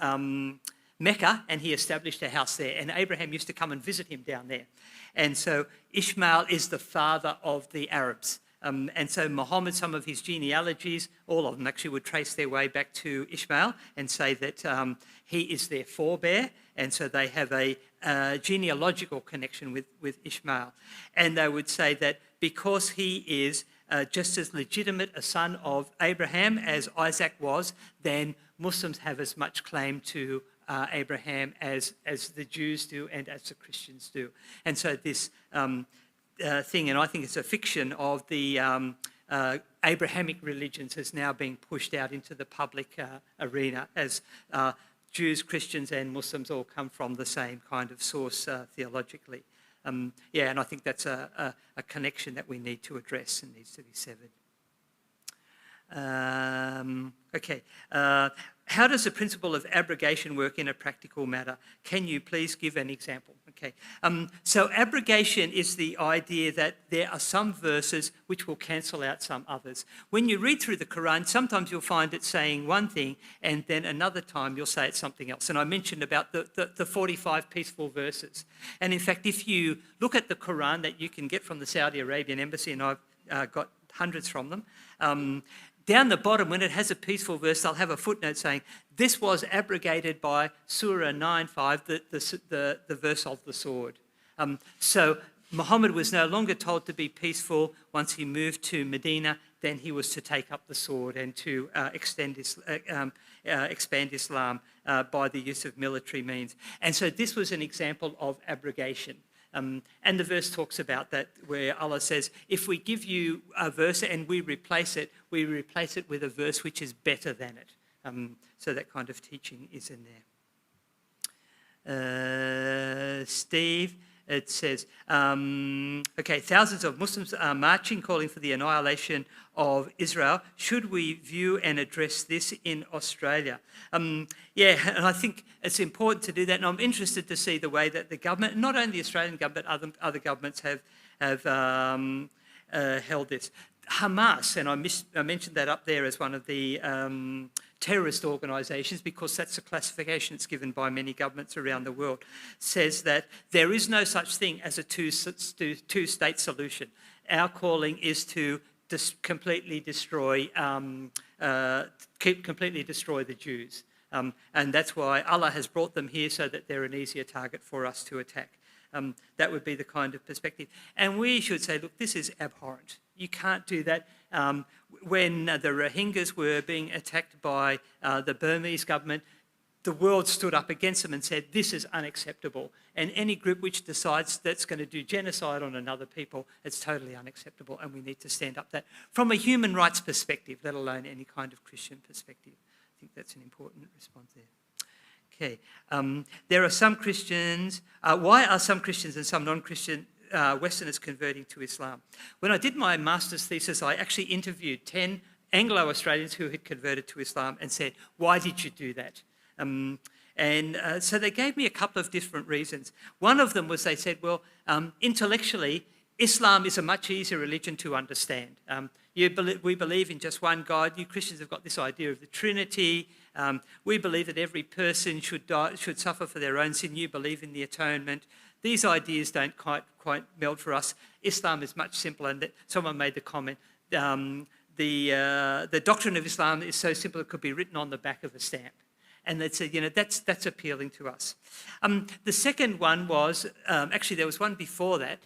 [SPEAKER 1] Mecca and he established a house there, and Abraham used to come and visit him down there. And so Ishmael is the father of the Arabs. And so Muhammad, some of his genealogies, all of them actually would trace their way back to Ishmael and say that he is their forebear, and so they have a genealogical connection with Ishmael. And they would say that because he is just as legitimate a son of Abraham as Isaac was, then Muslims have as much claim to Abraham as the Jews do and as the Christians do. And so this thing, and I think it's a fiction of the Abrahamic religions, has now been pushed out into the public arena as Jews, Christians and Muslims all come from the same kind of source theologically. And I think that's a connection that we need to address and needs to be severed. How does the principle of abrogation work in a practical matter? Can you please give an example? So abrogation is the idea that there are some verses which will cancel out some others. When you read through the Quran, sometimes you'll find it saying one thing and then another time you'll say it's something else. And I mentioned about the 45 peaceful verses. And in fact, if you look at the Quran that you can get from the Saudi Arabian embassy, and I've got hundreds from them, down the bottom, when it has a peaceful verse, they'll have a footnote saying, this was abrogated by Surah 9:5, the verse of the sword. So Muhammad was no longer told to be peaceful once he moved to Medina. Then he was to take up the sword and to expand Islam by the use of military means. And so this was an example of abrogation. And the verse talks about that, where Allah says, if we give you a verse and we replace it with a verse which is better than it. So that kind of teaching is in there. Steve, it says, thousands of Muslims are marching, calling for the annihilation of Israel. Should we view and address this in Australia? And I think it's important to do that. And I'm interested to see the way that the government, not only the Australian government, but other governments have held this. Hamas, and I mentioned that up there as one of the terrorist organisations, because that's the classification it's given by many governments around the world, says that there is no such thing as a two-state solution. Our calling is to completely destroy the Jews. And that's why Allah has brought them here, so that they're an easier target for us to attack. That would be the kind of perspective. And we should say, look, this is abhorrent. You can't do that. When the Rohingyas were being attacked by the Burmese government, the world stood up against them and said, this is unacceptable. And any group which decides that's going to do genocide on another people, it's totally unacceptable, and we need to stand up that from a human rights perspective, let alone any kind of Christian perspective. I think that's an important response there. Okay, there are some Christians. Why are some Christians and some non-Christian Westerners converting to Islam? When I did my master's thesis, I actually interviewed 10 Anglo-Australians who had converted to Islam and said, why did you do that? So they gave me a couple of different reasons. One of them was they said, well, intellectually, Islam is a much easier religion to understand. We believe in just one God. You Christians have got this idea of the Trinity. We believe that every person should suffer for their own sin. You believe in the atonement. These ideas don't quite meld for us. Islam is much simpler. And someone made the comment, the doctrine of Islam is so simple it could be written on the back of a stamp. And they said, that's appealing to us. The second one was, actually there was one before that,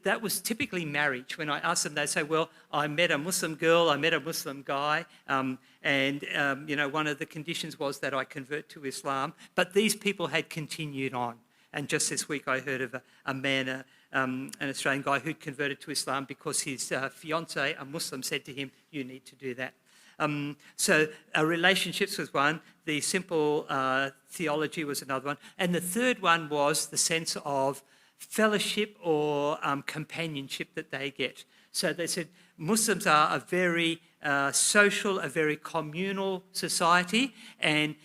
[SPEAKER 1] that was typically marriage. When I asked them, they'd say, well, I met a Muslim girl, I met a Muslim guy, and one of the conditions was that I convert to Islam. But these people had continued on. And just this week I heard of a man, an Australian guy who'd converted to Islam because his fiancée, a Muslim, said to him, you need to do that. So relationships was one, the simple theology was another one, and the third one was the sense of fellowship or companionship that they get. So they said Muslims are a very social, a very communal society, and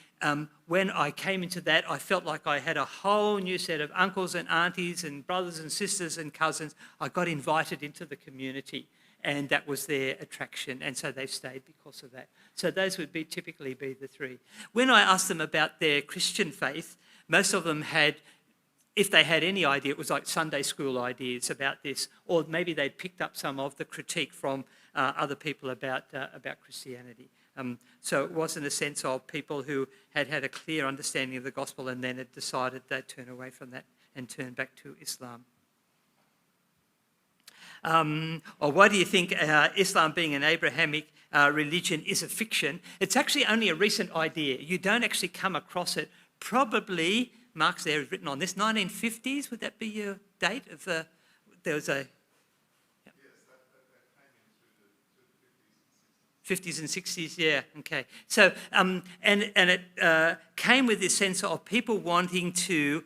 [SPEAKER 1] when I came into that, I felt like I had a whole new set of uncles and aunties and brothers and sisters and cousins. I got invited into the community, and that was their attraction, and so they've stayed because of that. So those would typically be the three. When I asked them about their Christian faith, most of them had, if they had any idea, it was like Sunday school ideas about this, or maybe they'd picked up some of the critique from other people about Christianity. So it wasn't a sense of people who had a clear understanding of the gospel and then had decided they'd turn away from that and turn back to Islam. Or why do you think Islam being an Abrahamic religion is a fiction? It's actually only a recent idea. You don't actually come across it. Probably, Mark's there is written on this, 1950s, would that be your date? There was a... Yep.
[SPEAKER 2] Yes, that came into the
[SPEAKER 1] 50s and 60s, yeah, okay. So, and it came with this sense of people wanting to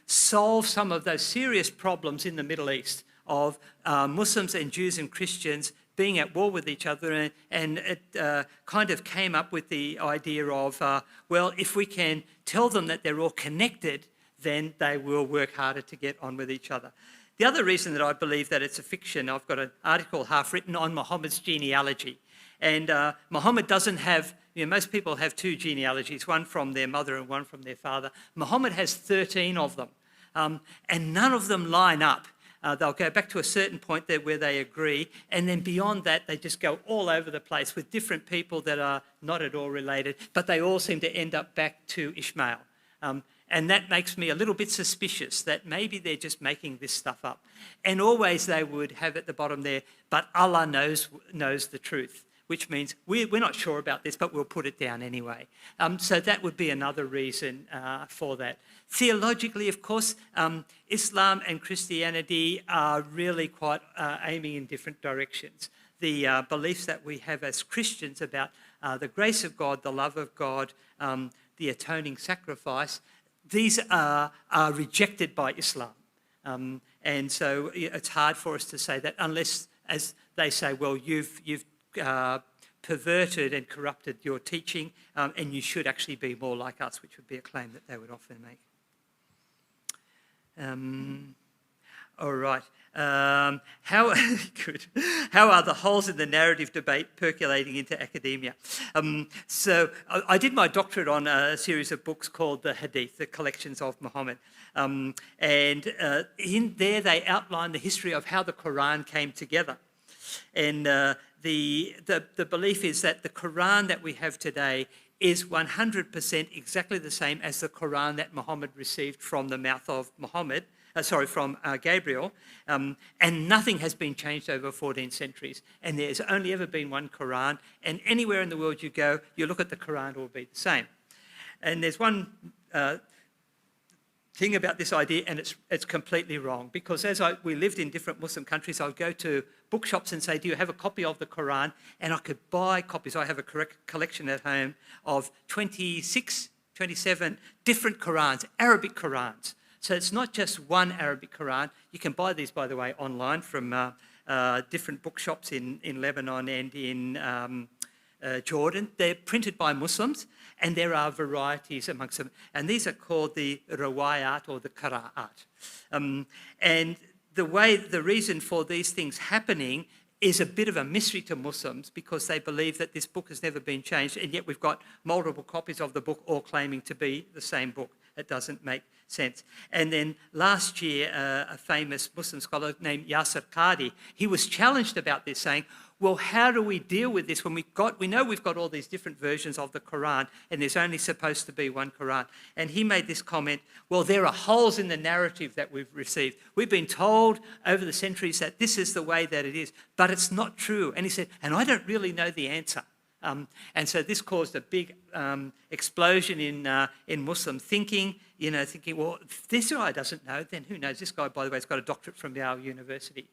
[SPEAKER 1] solve some of those serious problems in the Middle East of Muslims and Jews and Christians being at war with each other, and it kind of came up with the idea of, well, if we can tell them that they're all connected, then they will work harder to get on with each other. The other reason that I believe that it's a fiction, I've got an article half written on Muhammad's genealogy. And Muhammad doesn't have, most people have two genealogies, one from their mother and one from their father. Muhammad has 13 of them, and none of them line up. They'll go back to a certain point there where they agree, and then beyond that, they just go all over the place with different people that are not at all related, but they all seem to end up back to Ishmael. And that makes me a little bit suspicious that maybe they're just making this stuff up. And always they would have at the bottom there, but Allah knows the truth, which means we're not sure about this, but we'll put it down anyway. So that would be another reason for that. Theologically, of course, Islam and Christianity are really quite aiming in different directions. The beliefs that we have as Christians about the grace of God, the love of God, the atoning sacrifice, these are rejected by Islam. And so it's hard for us to say that unless, as they say, well, you've perverted and corrupted your teaching, and you should actually be more like us, which would be a claim that they would often make. All right. How are the holes in the narrative debate percolating into academia? So I did my doctorate on a series of books called the Hadith, the collections of Muhammad. And in there they outline the history of how the Quran came together. And the belief is that the Quran that we have today is 100% exactly the same as the Quran that Muhammad received from the mouth of from Gabriel, and nothing has been changed over 14 centuries. And there's only ever been one Quran, and anywhere in the world you go, you look at the Quran, it will be the same. And there's one thing about this idea, and it's completely wrong, because we lived in different Muslim countries, I would go to bookshops and say, do you have a copy of the Quran? And I could buy copies. I have a collection at home of 27 different Qurans, Arabic Qurans. So it's not just one Arabic Quran. You can buy these, by the way, online from different bookshops in Lebanon and in Jordan. They're printed by Muslims, and there are varieties amongst them. And these are called the riwayat or the qira'at. And the reason for these things happening is a bit of a mystery to Muslims, because they believe that this book has never been changed, and yet we've got multiple copies of the book all claiming to be the same book. It doesn't make sense. And then last year, a famous Muslim scholar named Yasir Qadi, he was challenged about this, saying, well, how do we deal with this when we know we've got all these different versions of the Quran and there's only supposed to be one Quran? And he made this comment, well, there are holes in the narrative that we've received. We've been told over the centuries that this is the way that it is, but it's not true. And he said, and I don't really know the answer. And so this caused a big explosion in Muslim thinking, thinking, well, if this guy doesn't know, then who knows? This guy, by the way, has got a doctorate from Yale University.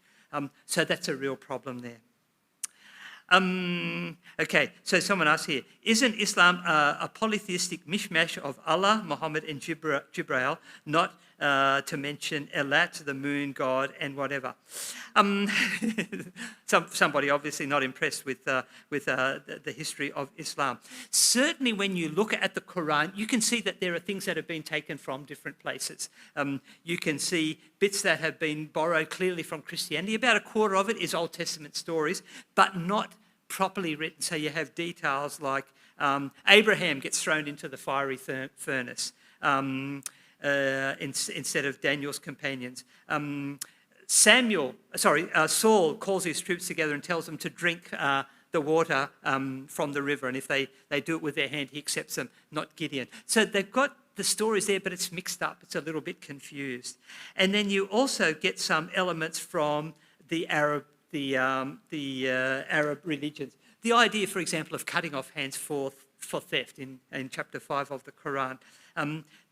[SPEAKER 1] So that's a real problem there. Okay, so someone asked here, isn't Islam a polytheistic mishmash of Allah, Muhammad and Jibreel, not to mention Elat, the moon god, and whatever? Somebody obviously not impressed with the history of Islam. Certainly when you look at the Quran, you can see that there are things that have been taken from different places. You can see bits that have been borrowed clearly from Christianity. About a quarter of it is Old Testament stories, but not properly written. So you have details like Abraham gets thrown into the fiery furnace instead of Daniel's companions. Saul calls his troops together and tells them to drink the water from the river, and if they do it with their hand, he accepts them, not Gideon. So they've got the stories there, but it's mixed up. It's a little bit confused. And then you also get some elements from the Arab religions. The idea, for example, of cutting off hands for theft in chapter 5 of the Quran,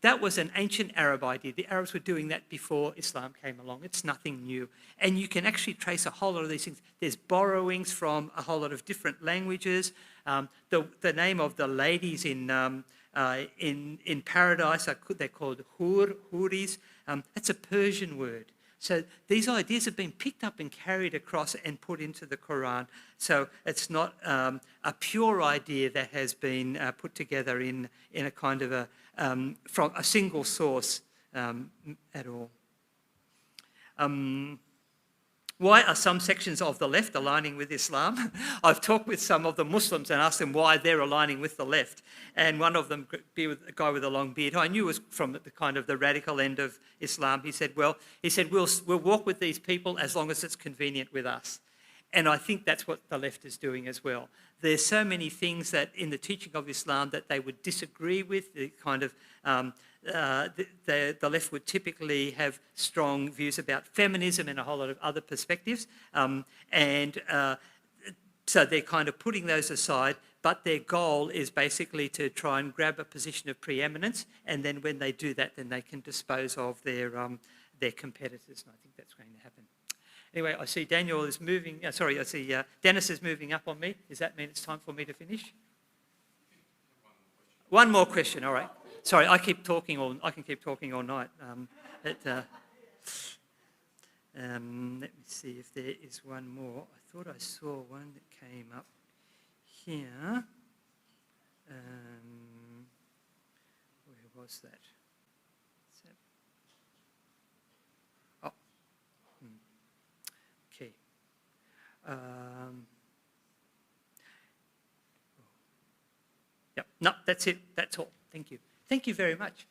[SPEAKER 1] that was an ancient Arab idea. The Arabs were doing that before Islam came along. It's nothing new. And you can actually trace a whole lot of these things. There's borrowings from a whole lot of different languages. The name of the ladies in paradise, they're called huris. That's a Persian word. So these ideas have been picked up and carried across and put into the Quran. So it's not a pure idea that has been put together in a kind of from a single source at all. Why are some sections of the left aligning with Islam? I've talked with some of the Muslims and asked them why they're aligning with the left. And one of them, a guy with a long beard, who I knew was from the kind of the radical end of Islam, he said, we'll walk with these people as long as it's convenient with us. And I think that's what the left is doing as well. There's so many things that in the teaching of Islam that they would disagree with, the kind of the left would typically have strong views about feminism and a whole lot of other perspectives. So they're kind of putting those aside, but their goal is basically to try and grab a position of preeminence, and then when they do that, then they can dispose of their competitors, and I think that's going to happen. Anyway, I see Daniel is moving, I see Dennis is moving up on me. Does that mean it's time for me to finish? One more question, all right. Sorry, I can keep talking all night. Let me see if there is one more. I thought I saw one that came up here. Where was that? Oh. Okay. Yep. No, that's it. That's all. Thank you. Thank you very much.